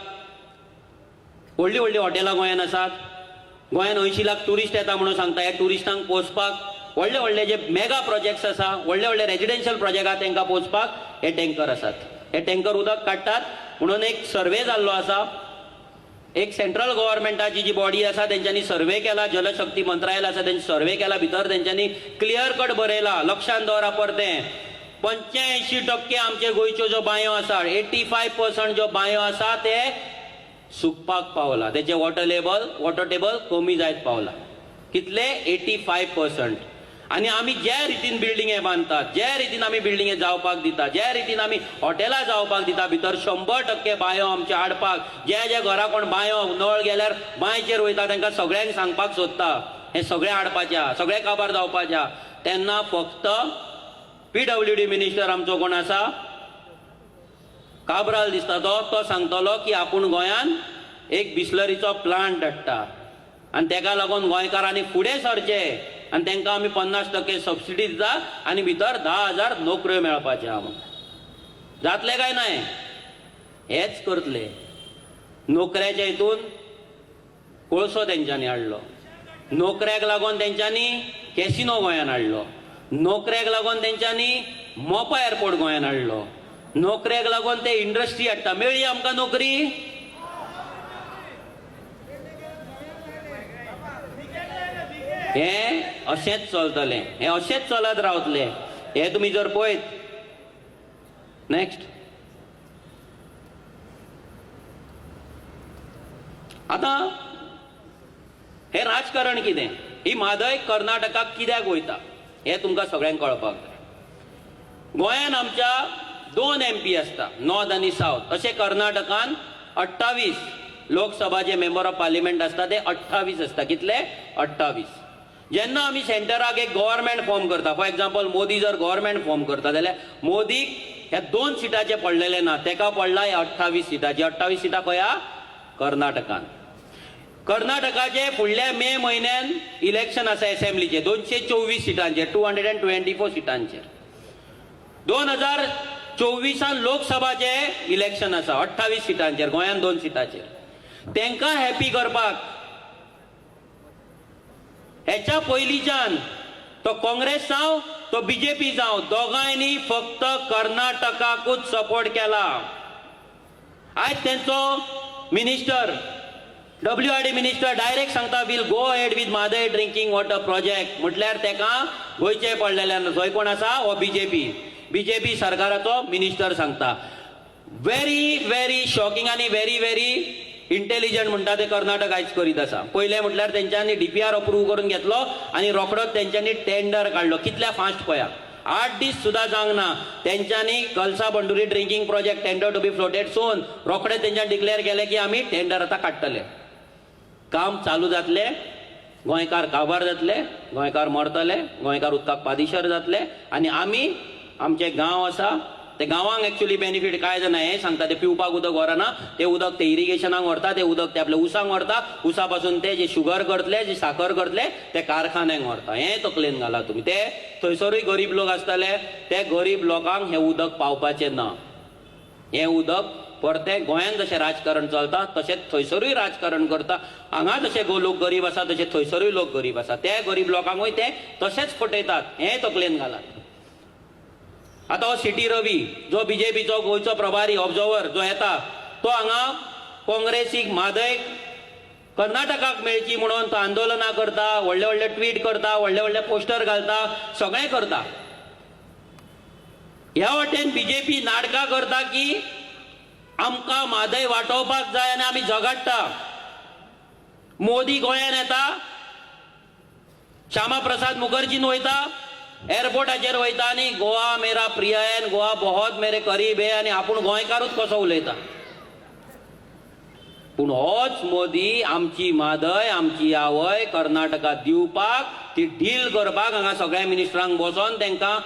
व्हडलीं व्हडलीं हॉटेलां गोंयान आसात. गोंयान 80 लाख टुरिस्ट येता म्हणून सांगता. हे टुरिस्टांक पोचपाक व्हडले व्हडले जे मेगा प्रोजेक्ट्स आसा, व्हडले व्हडले रेजिडेन्शियल प्रोजेक्ट आहा, तांकां पोचपाक हे टँकर आसात. हे टँकर उदक काडटात म्हणून एक सर्वे जाल्लो आसा. एक सेंट्रल गव्हर्मेंटाची जी बॉडी आसा तेंच्यांनी सर्वे केला, जलशक्ती मंत्रालय आसा तेंची सर्वे केला. भितर तेंच्यांनी क्लियर कट बरयला, लक्षांत दवरा परतें. 85% आमचे गोंयच्यो ज्यो बांयो आसा, 85% ज्यो बांयो आसा ते सुकपाक पावला. तेचे वॉटर टेबल कमी जायत पावला. कितले? 85%. आनी आमी ज्या रितीन बिल्डिंगे बांदतात, ज्या रितीन आमी बिल्डिंगे जावपाक दिता, ज्या रितीन आमी हॉटेलां जावपाक दिता, भितर 100% बांयो आमचे हाडपाक, जे घरा कोण बांयो नळ गेल्यार बांयचेर वयता तांकां सगळ्यांक सांगपाक सोदता हें सगळें हाडपाचें आहा, सगळें काबार जावपाचें आहा. तेन्ना फक्त PWD मिनिस्टर आमचो कोण आसा, काब्राल दिसता तो सांगतलो की आपूण गोंयान एक बिस्लरीचो प्लांट हाडटा आनी तेका लागून गोंयकारांनी फुडें सरचे आनी तांकां आमी 50% सबसिडी दिता आनी भितर 10,000 नोकऱ्यो मेळपाचे आहा. जातले काय नाय? हेच करतले. नोकऱ्याच्या हितून कोळसो तेंच्यांनी हाडलो, नोकऱ्याक लागून तेंच्यांनी कॅसिनो गोंयान हाडलो, नोकऱ्याक लागून तेंच्यांनी मोपा एअरपोर्ट गोंयान हाडलो, नोकऱ्याक लागून ते इंडस्ट्री हाडटा. मेळ्ळी आमकां नोकरी? हे अशेंच चलतले, हे अशेंच चलत रावतले. हे तुमी जर पळयत. नेक्स्ट. आतां हे राजकारण कितें? ही म्हादय कर्नाटकाक कित्याक वयता हे तुमकां सगळ्यांक कळपाक जाय. गोंयान आमच्या 2 MP आसता, नॉर्थ आनी सावथ. अशें कर्नाटकान 28 लोकसभा जे मेंबर ऑफ पार्लिमेंट आसता ते 28 आसता. कितले? 28. जेन्ना आमी सेंटराक एक गव्हर्मेंट फॉर्म करता, फॉर एक्झाम्पल मोदी जर गव्हर्मेंट फॉर्म करता जाल्यार मोदीक ह्या 2 सिटाचे पडलेले ना, तेका पडला 28 सिटाची. 28 सिटां खंय? कर्नाटकान. कर्नाटकाचे फुडल्या मे म्हयन्यान इलेक्शन आसा असेंब्लीचे 224 सिटांचेर 224 सिटांचेर. 2024 लोकसभाचे इलेक्शन आसा 28 सिटांचेर, गोंयान 2 सिटांचेर. तांकां हॅपी करपाक हेच्या पयलींच्यान तो काँग्रेस जावं तो बीजेपी जावं दोगांयनी फक्त कर्नाटकाकूच सपोर्ट केला. आज तेंचो मिनिस्टर WRD मिनिस्टर डायरेक्ट सांगता will go ahead with Mhadei drinking water project. म्हटल्यार तेका गोंयचे पडलेल्यान थंय कोण आसा हो बीजेपी सरकाराचो मिनिस्टर सांगता. व्हेरी व्हेरी शॉकिंग आनी व्हेरी व्हेरी इंटेलिजंट म्हणटा ते कर्नाटक आयज करीत आसा. पयले म्हटल्यार तेंच्यांनी DPR अप्रूव्ह करून घेतलो आनी रोखडोच तेंच्यांनी टेंडर काडलो. कितल्या फास्ट पळया, 8 दीस सुद्धा जावंक ना तेंच्यांनी Kalasa Banduri drinking project tender to be floated soon रोखडे तेंच्यान डिक्लेअर केले की आमी टेंडर आतां काडटले. काम चालू जातले, गोंयकार काबार जातले, गोंयकार मरतले, गोंयकार उदकाक पादिशर जातले आनी आमी आमचे गांव आसा ते गांवांक एक्चुअली बेनिफीट काय जाना हें सांगता. ते पिवपाक उदक व्हरना, ते उदक ते इरिगेशनाक व्हरता, ते उदक ते आपल्या उसांक व्हरता, उसा पासून ते जे शुगर करतले जे साखर करतले ते कारखान्यांक व्हरता. हें तकलेन घाला तुमी. ते थंयसरूय गरीब लोक आसतले, ते गरीब लोकांक हें उदक पावपाचें ना. हें उदक परते गोंयान जशें राजकारण चलता तशेंच थंयसरूय राजकारण करता. हांगा जशे लोक गरीब आसा तशे थंयसरूय लोक गरीब आसा. ते गरीब लोकांकूय ते तशेंच फटयतात. हें तकलेन घालात. आता हो सिटी रवी जो बीजेपीचो गोंयचो प्रभारी ऑब्झर्वर जो येता तो हांगा काँग्रेसीक म्हादय कर्नाटकाक मेळची म्हणून तो आंदोलनां करता, व्हडले व्हडले ट्वीट करता, व्हडले व्हडले पोस्टर घालता, सगळें करता. ह्या वाटेन बीजेपी नाटकां करता की आमकां म्हादय वांटोवपाक जाय आनी आमी झगडटा. मोदी गोंयान येता, श्यामा प्रसाद मुखर्जीन वयता, एअरपोर्टाचेर वयता आनी गोवा मेरा प्रिय है, गोवा बहुत मेरे करीब है आनी आपूण गोंयकारूच कसो उलयता. पूण होच मोदी आमची म्हादय आमची आवय कर्नाटकात दिवपाक ती डील करपाक हांगा सगळ्या मिनिस्टरांक बसोन तांकां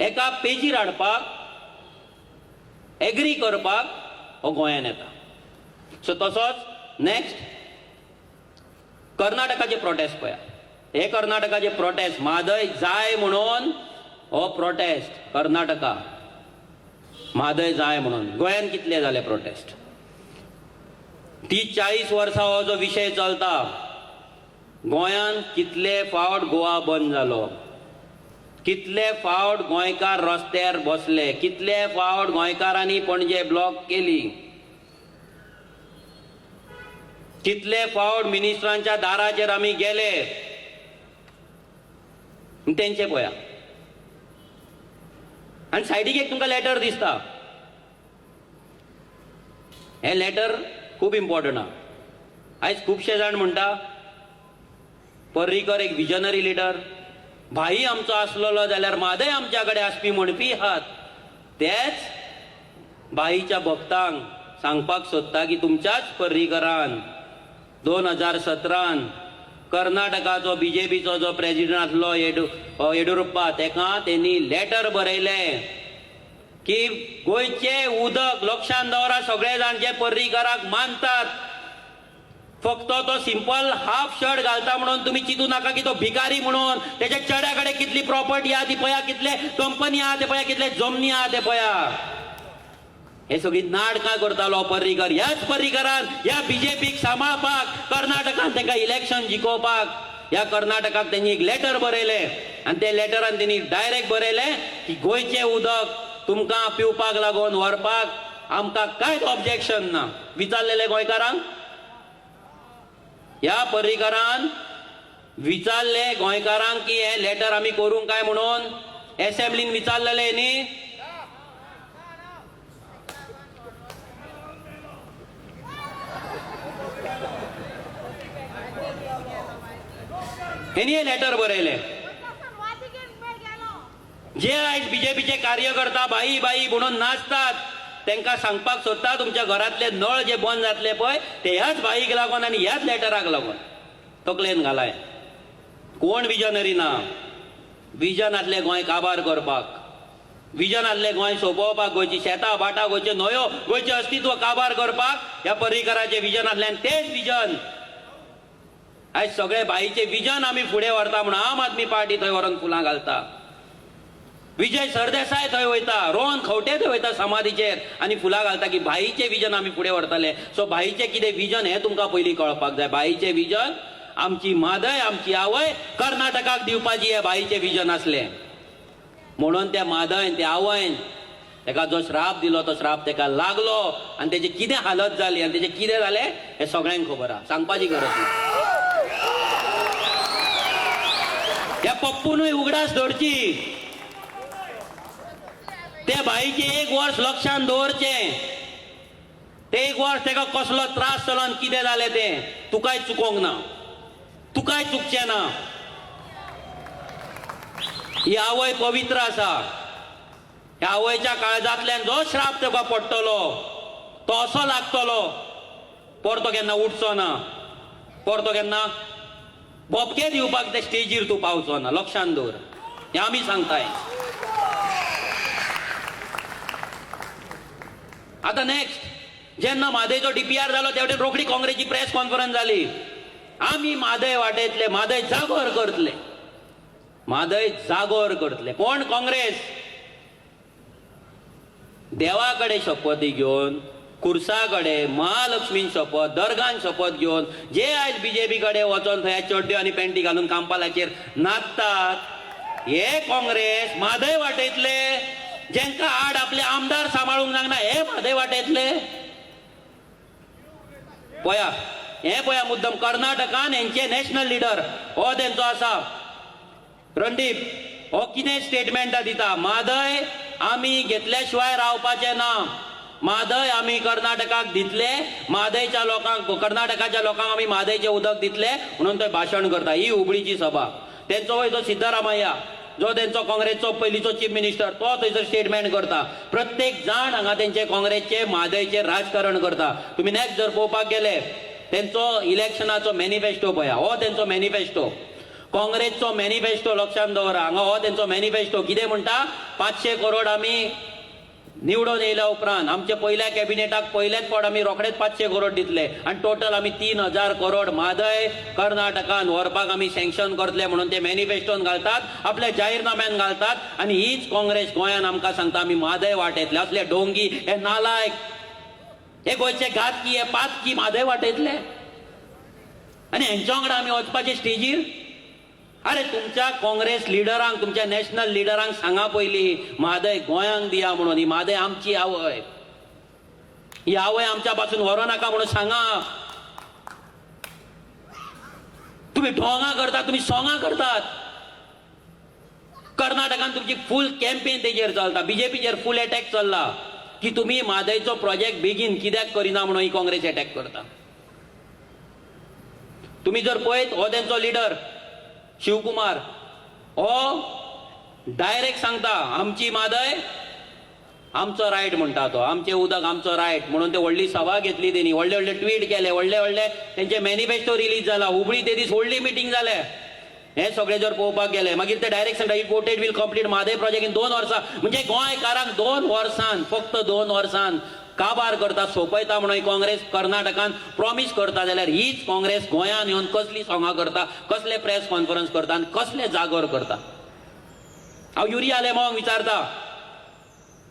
एका पेजीर हाडपाक एग्री करपाक हो गोंयान येता. सो तसोच नेक्स्ट कर्नाटकाचे प्रोटेस्ट पळया. हे कर्नाटकाचे प्रोटेस्ट म्हादय जाय म्हणून हो प्रोटेस्ट कर्नाटका म्हादय जाय म्हणून. गोंयान कितले जाले प्रोटेस्ट. 30-40 वर्सां हो जो विशय चलता. गोंयान कितले फावट गोवा बंद जालो, कितले फावट गोंयकार रस्त्यार बसले, कितले फावट गोंयकारांनी पणजे ब्लॉक केली, कितले फावट मिनिस्टरांच्या दाराचेर आमी गेले. तेंचे पळया. आनी सायडीक एक तुमकां लेटर दिसता. हें लेटर खूब इम्पॉर्टंट आहा. आयज खुबशे जाण म्हणटा पर्रीकर एक विजनरी लिडर, भाई आमचो आसलोलो जाल्यार म्हादय आमच्या कडेन आसपी म्हणपी आहात. तेच भाईच्या भक्तांक सांगपाक सोदता की तुमच्याच पर्रीकरान 2017 कर्नाटकाचो बीजेपीचो जो प्रेसिडेंट आसलो येडियुरप्पा तेका तेणी लेटर बरयलें की गोंयचे उदक लक्षांत दवरा सगळे जाण जे पर्रीकाराक मानतात. फक्त तो सिंपल हाफ शर्ट घालता म्हणून तुम्ही चिंतू नाका की तो भिकारी म्हणून. त्याच्या चेड्या कडेन कितली प्रॉपर्टी आहा ती पळया, कितले कंपनी आहा ते पळया, कितले जमनी आहा ते पळया. हे सगळी नाटकां करतालो पर्रीकर. ह्याच पर्रीकरान ह्या बीजेपीक सांबाळपाक कर्नाटकान तांकां इलेक्शन जिखोवपाक ह्या कर्नाटकाक त्यांनी एक लेटर बरयले आनी ते लेटरान त्यांनी डायरेक्ट बरयले की गोंयचे उदक तुमकां पिवपाक लागून व्हरपाक आमकां कांयच ऑब्जेक्शन ना. विचारलेले गोंयकारांक. ह्या पर्रीकरान विचारले गोंयकारांक की हे लेटर आमी करूंक काय म्हणून. असेंब्लीन विचारलेले न्ही. हेनी हे लेटर बरयले. जे आयज बीजेपीचे कार्यकर्ता बाई बाई म्हणून नाचतात तांकां सांगपाक सोदता तुमच्या घरातले नळ जे बंद जातले पळय ते ह्याच बाईक लागून आनी ह्याच लेटराक लागून. तकलेन घालाय. कोण विजनरी ना. विजन आसले गोंय काबार करपाक. विजन आसले गोंय सोंपोवपाक, गोंयची शेतां भाटां, गोंयचे न्हंयो, गोंयचे अस्तित्व काबार करपाक ह्या पर्रीकरांचें विजन आसलें. आनी तेंच विजन आयज सगळे बाईचे विजन आमी फुडें व्हरता म्हणून आम आदमी पार्टी थंय व्हरून फुलां घालता. विजय सरदेसाय थंय वयता, रोहन खंवटे थंय वयता समाधीचेर आनी फुलां घालता की भाईचे विजन आमी फुडें व्हरतले. सो भाईचे कितें विजन हें तुमकां पयलीं कळपाक जाय. भाईचे विजन आमची मादय, आमची आवय कर्नाटकाक दिवपाची हें भाईचें विजन आसलें. म्हणून त्या मादयन, त्या आवयन तेका जो श्राप दिलो तो श्राप तेका लागलो आनी तेची कितें हालत जाली आनी तेचें कितें जालें हें सगळ्यांक खबर आहा, सांगपाची गरज ना. त्या पप्पूनूय उगडास धरची, त्या भाईचे 1 वर्स लक्षांत दवरचें. ते 1 वर्स तेका कसलो त्रास जालो आनी कितें जालें तें तुकाय चुकोवंक ना, तुकाय चुकचें ना. ही आवय पवित्र आसा. ह्या आवयच्या काळजांतल्यान जो श्राप तुका पडटलो तो असो लागतलो, परतो केन्ना उठचो ना, परतो केन्ना बोबके दिवपाक ते स्टेजीर तूं पावचो ना. लक्षांत दवर, हें आमी सांगताय. आतां नेक्स्ट जेन्ना म्हादयचो DPR जालो त्या वटेन रोखडी काँग्रेसची प्रेस कॉन्फरन्स जाली. आमी म्हादय वाटयतले, म्हादय जागोर करतले, म्हादय जागोर करतले. कोण? काँग्रेस. देवा कडेन शपथी घेवन, खुर्सा कडेन, महालक्ष्मीन शपथ, दर्गान शपथ घेवन जे आयज BJP कडेन वचोन थंय चड्ड्यो आनी पॅन्टी घालून कांपालाचेर नाचतात, हे काँग्रेस म्हादय वाटयतले. जेंका आड आपले आमदार सांबाळूंक जायना हे म्हादय वाटयतले. पळया, हे पळया मुद्दम कर्नाटकान हेंचे नॅशनल लिडर हो तेंचो आसा रणदीप, हो कितें स्टेटमेंटां दिता. म्हादय आमी घेतल्या शिवाय रावपाचें ना, म्हादय आमी कर्नाटकाक दितले, म्हादयच्या लोकांक, कर्नाटकाच्या लोकांक आमी म्हादयचें उदक दितले म्हणून थंय भाशण करता. ही हुबळीची सभा. तेंचो वयर जो सिद्धरामय्या, जो तेंचो काँग्रेसचो पयलींचो चीफ मिनिस्टर, तो थंयसर स्टेटमेंट करता. प्रत्येक जाण हांगा तेंचे काँग्रेसचे म्हादयचेर राजकारण करता. तुमी नेक्स्ट जर पळोवपाक गेले तेंचो इलेक्शनाचो मॅनिफेस्टो पळया, हो तेंचो मॅनिफेस्टो. काँग्रेसचो मॅनिफेस्टो लक्षांत दवरा. हांगा हो तेंचो मॅनिफेस्टो कितें म्हणटा, 500 करोड आमी निवडून येयल्या उपरांत आमच्या पयल्या कॅबिनेटाक पयलेच फावट आमी रोखडेच 500 करोड दितले आनी टोटल आमी 3000 करोड म्हादय कर्नाटकान व्हरपाक आमी सँक्शन करतले म्हणून ते मॅनिफेस्टोन घालतात, आपल्या जाहीरनाम्यान घालतात. आनी हीच काँग्रेस गोंयान आमकां सांगता आमी म्हादय वाटयतले. असले ढोंगी, हे नालायक, हे गोंयचे घातकी, हे पातकी म्हादय वाटयतले आनी हेंच्या वांगडा आमी वचपाचे स्टेजीर. अरे तुमच्या काँग्रेस लिडरांक, तुमच्या नॅशनल लिडरांक सांगा पयलीं म्हादय गोंयांक दिया म्हणून. ही म्हादय आमची आवय, ही आवय आमच्या पासून व्हरो नाका म्हणून सांगा. तुम्ही ढोंगा करतात, तुम्ही सोंगां करतात. कर्नाटकान तुमची फूल कॅम्पेन तेजेर चलता, BJPचेर फूल अटॅक चल्ला की तुम्ही म्हादयचो प्रोजेक्ट बेगीन कित्याक करिना म्हणून ही काँग्रेस अटॅक करता. तुम्ही जर पळयत हो तेंचो लिडर शिवकुमार, हो डायरेक्ट सांगता आमची म्हादय आमचो रायट म्हणटा तो, आमचे उदक आमचो रायट म्हणून ते व्हडली सभा घेतली तेणी, व्हडले व्हडले ट्वीट केले, व्हडले व्हडले तेंचे मॅनिफेस्टो रिलीज जाला. हुबळी ते दीस व्हडली मिटींग जाले. हे सगळे जर पळोवपाक गेले मागीर ते डायरेक्ट सांगता imported will complete Mhadei project in 2 वर्सां. म्हणजे गोंयकारांक 2 वर्सान, फक्त 2 वर्सान काबार करता, सोंपयता म्हणून काँग्रेस कर्नाटकान प्रॉमिस करता. जाल्यार हीच काँग्रेस गोंयान येवन कसली सोंगां करता, कसले प्रेस कॉन्फरन्स करता आनी कसले जागोर करता. हांव युरिया लेमोंक विचारता,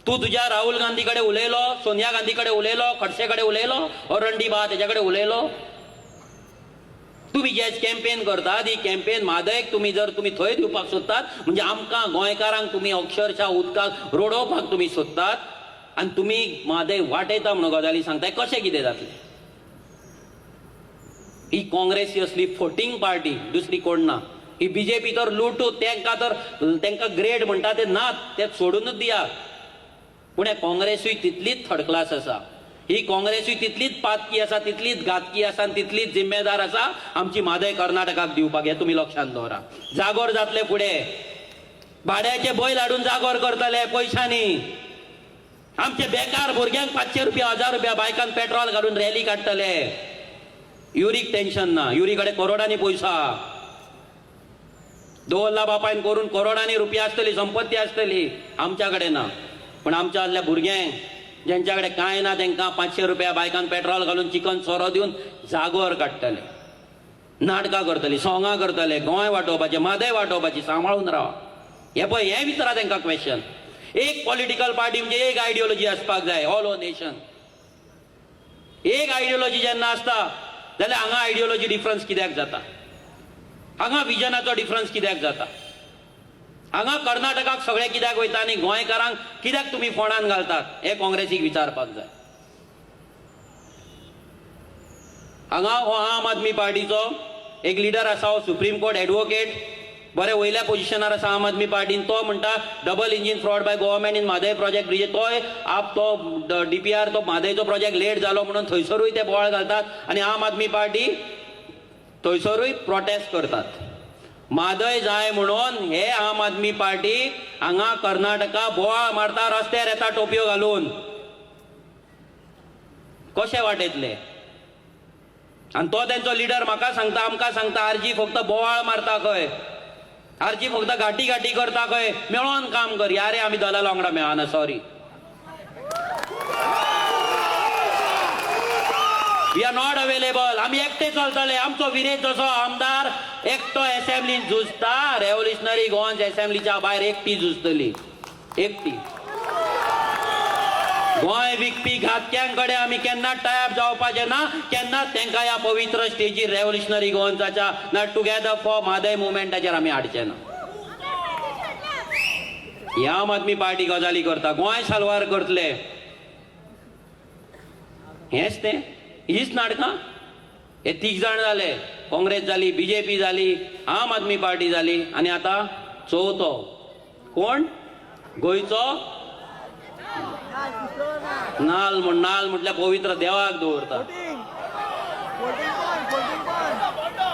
तूं तुज्या राहुल गांधी कडेन उलयलो, सोनिया गांधी कडेन उलयलो, खडसे कडेन उलयलो, हो रणदीप आहा तेच्या कडेन उलयलो? तुम्ही जे कॅम्पेन करतात ही कॅम्पेन म्हादयक तुम्ही थंय दिवपाक सोदतात म्हणजे आमकां गोंयकारांक तुम्ही अक्षरशः उदकाक रोडोवपाक तुम्ही सोदतात आनी तुम्ही म्हादय वाटयता म्हणून गजाली सांगताय. कशें कितें जातलें? ही काँग्रेस ही असली फोटिंग पार्टी, दुसरी कोण ना. ही BJP तर लुटू, तेंकां ग्रेड म्हणटा ते नात, ते सोडूनच दियात. पूण काँग्रेसूय तितलीच थर्ड क्लास आसा. ही काँग्रेसूय तितलीच पातकी आसा, तितलीच घातकी आसा आनी तितलीच जिम्मेदार आसा आमची म्हादय कर्नाटकाक दिवपाक. हे तुमी लक्षांत दवरा. जागोर जातले फुडें, भाड्याचे बैल हाडून जागोर करतले पयशांनी. आमचे बेकार भुरग्यांक 500 रुपया 1000 रुपया बायकान पेट्रोल घालून रॅली काडटले. युरीक टेन्शन ना, युरी कडेन करोडांनी पयसो. दोल्ला बापायन करून करोडांनी रुपया आसतली संपत्ती आसतली आमच्याकडे ना पण आमच्या आदल्या भुरग्यांक ज्यांच्याकडे काय ना तांकां 500 रुपया बायकान पेट्रोल घालून चिकन सोरो दिवन जागोर काडटले नाटकां करतली सोंगां करतले गोंय वाटोवपाचें मादय वाटोवपाची सांबाळून रावा हे पळय हें विचारा तांकां क्वेश्चन एक पॉलिटिकल पार्टी म्हणजे एक आयडियोलॉजी आसपाक जाय ऑल ओव्हर नेशन एक आयडियोलॉजी जेन्ना आसता जाल्यार हांगा आयडियोलॉजी डिफरन्स कित्याक जाता हांगा विजनाचो डिफरन्स कित्याक जाता हांगा कर्नाटकाक सगळे कित्याक वयता आनी गोंयकारांक कित्याक तुमी फोंडान घालतात हे काँग्रेसीक विचारपाक जाय हांगा हो आम आदमी पार्टीचो एक लिडर आसा हो सुप्रीम कोर्ट एडवोकेट बरे वयल्या पोजिशनार आसा आम आदमी पार्टीन तो म्हणटा double engine fraud by government in Mhadei project bridge तोय तो डीपीआर तो म्हादयचो प्रोजेक्ट लेट जालो म्हणून थंयसरूय ते बोवाळ घालतात आनी आम आदमी पार्टी थंयसरूय प्रोटेस्ट करतात म्हादय जाय म्हणून हे आम आदमी पार्टी हांगा कर्नाटका बोवाळ मारता रस्त्यार येता टोपयो घालून कशे वाटेतले आणि तो त्यांचो लिडर म्हाका सांगता आमकां सांगता आरजी फक्त बोवाळ मारता खंय आरजी फक्त गाठी गाठी करता खंय मेळोन काम कर यारे आमी दलाला वांगडा मेळना sorry we are not available आमी एकटे चलतले आमचो विरेज जसो आमदार एकटो असेंब्लीन झुजता रेव्होल्युशनरी गोवन्स असेंब्लीच्या भायर एकटी झुजतली एकटी गोंय विकपी घातक्यांकडे आमी केन्ना टायप जावपाचे ना केन्नाच तांकां ह्या पवित्र स्टेजीर रेव्होल्युशनरी गोवन्साच्या ना टुगेदर फॉर म्हादय मुवमेंटाचेर आमी हाडचे ना ही आम आदमी पार्टी गजाली करता गोंय साल्वार करतले हेच ते हीच नाटकां हे 3 जाण जाले काँग्रेस जाली बीजेपी जाली आम आदमी पार्टी जाली आनी आतां चवथो कोण गोंयचो नाल म्हटल्यार पवित्र देवाक दवरता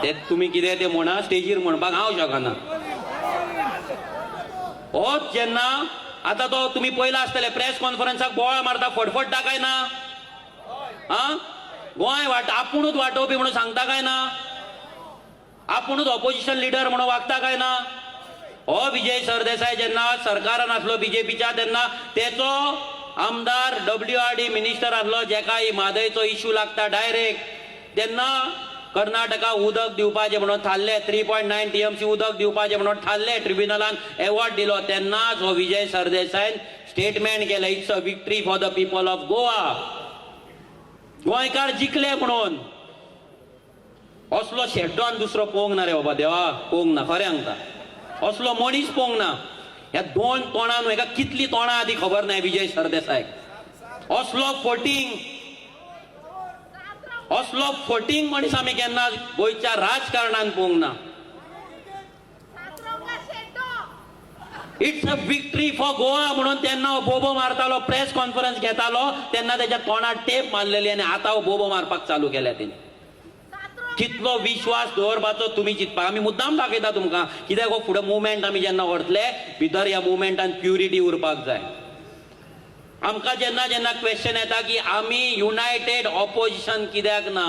ते तुमी कितें ते म्हणा स्टेजीर म्हणपाक हांव शकना होच जेन्ना आतां तो तुमी पयला आसतले प्रेस कॉन्फरन्साक बोवाळ मारता फटफटता काय ना आं गोंय आपुणूच वाटोवपी म्हणून सांगता काय ना आपुणूच ऑपोजिशन लिडर म्हणून वागता काय ना हो विजय सरदेसाय जेन्ना सरकारान आसलो बीजेपीच्या तेन्ना तेचो आमदार WRD मिनिस्टर आसलो जेका ही म्हादयचो इश्यू लागता डायरेक्ट तेन्ना कर्नाटका उदक दिवपाचें म्हणून थारले 3.9 TMC उदक दिवपाचें म्हणून थारले ट्रिब्युनलान एवॉर्ड दिलो तेन्नाच हो विजय सरदेसायन स्टेटमेंट केलें it's a victory for the people of Goa गोंयकार जिखले म्हणून असलो शेड्डॉन दुसरो पळोवंक ना रे बाबा देवा पळोवंक ना खरें सांगता असलो मनीस पळोवंक ना ह्या 2 तोंडान हेका कितली तोंडां आदी खबर ना विजय सरदेसायक असलो फटींग मनीस आमी केन्ना गोंयच्या राजकारणान पळोवंक ना it's a victory for Goa म्हणून तेन्ना हो बोबो मारतालो प्रेस कॉन्फरन्स घेतालो तेन्ना त्याच्या तोंडार टेप मारलेली आनी आतां हो बोबो मारपाक चालू केल्या तेणी कितलो विश्वास दवरपाचो तुमी चिंतपाक आमी मुद्दाम दाखयता तुमकां कित्याक हो फुडें मुवमेंट आमी जेन्ना व्हरतले भितर ह्या मुवमेंटान प्युरिटी उरपाक जाय आमकां जेन्ना जेन्ना क्वेश्चन येता की आमी युनायटेड ऑपोजिशन कित्याक ना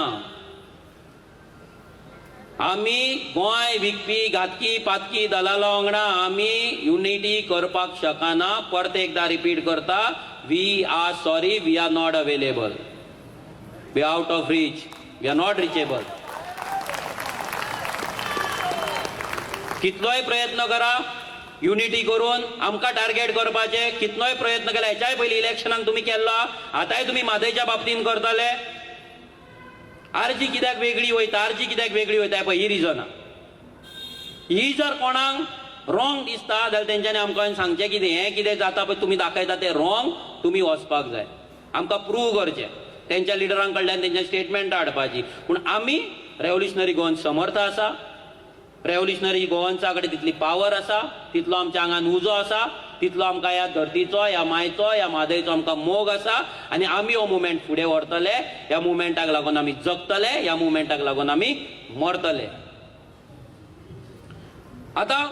आमी गोंय विकपी घातकी पातकी दलाला वांगडा आमी युनिटी करपाक शकना परत एकदा रिपीट करता we are sorry we are not available we are out of reach we are not reachable कितलोय प्रयत्न करा युनिटी करून आमकां टार्गेट करपाचे कितलोय प्रयत्न केला हेच्याय पयलीं इलेक्शनाक तुमी केल्लो आतांय तुमी म्हादयच्या बाबतीन करतले आरजी कित्याक वेगळी वयता पळय ही रिजन ही जर कोणाक रॉंग दिसता जाल्यार तेंच्यांनी आमकां सांगचें कितें हें कितें जाता पळय तुमी दाखयता तें रॉंग तुमी वचपाक जाय आमकां प्रूव करचें तेंच्या लिडरां कडल्यान तेंच्या स्टेटमेंटां हाडपाची पूण आमी रेव्होल्युशनरी गोवन्स समर्थ आसा रेव्होल्युशनरी गोवन्सा कडेन तितली पावर आसा तितलो आमच्या आंगान उजो आसा तितलो आमकां ह्या धरतीचो ह्या मायचो ह्या म्हादयचो आमकां मोग आसा आनी आमी हो मुवमेंट फुडें व्हरतले ह्या मुवमेंटाक लागून आमी जगतले ह्या मुवमेंटाक लागून आमी मरतले आतां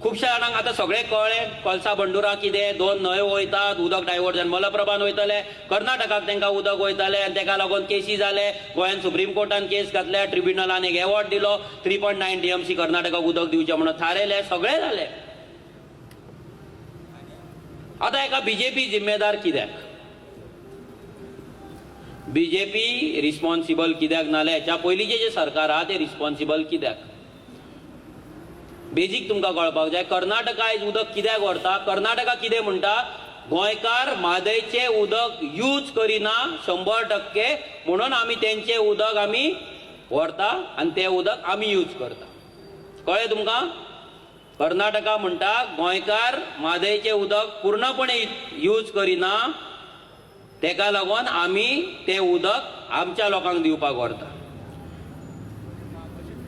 खुबश्या जाणांक आतां सगळें कळ्ळें कोलसा बंडुरा कितें, 2 न्हंयो वयतात, उदक डायवर्ट जावन मलप्रभान वयतले, कर्नाटकाक तांकां उदक वयतालें आनी ताका लागून केसी जाले. गोंयान सुप्रीम कोर्टान केस घातल्या, ट्रिब्युनलान एक एवॉर्ड दिलो, 3.9 TMC कर्नाटकाक उदक दिवचें म्हणून थारयलें, सगळें जालें. आतां हेका बीजेपी जिम्मेदार कित्याक? बीजेपी रिस्पॉन्सिबल कित्याक नाजाल्यार हेच्या पयलींचे जे सरकार आहा ते रिस्पॉन्सिबल कित्याक? बेजीक तुमकां कळपाक जाय, कर्नाटका आयज उदक कित्याक व्हरता? कर्नाटका कितें म्हणटा? गोंयकार म्हादयचें उदक यूज करिना 100%, म्हणून आमी तेंचें उदक आमी व्हरता आनी तें उदक आमी यूज करता. कळ्ळें तुमकां? कर्नाटका म्हणटा गोंयकार म्हादयचें उदक पूर्णपणे यूज करिना, तेका लागून आमी तें उदक आमच्या लोकांक दिवपाक व्हरता.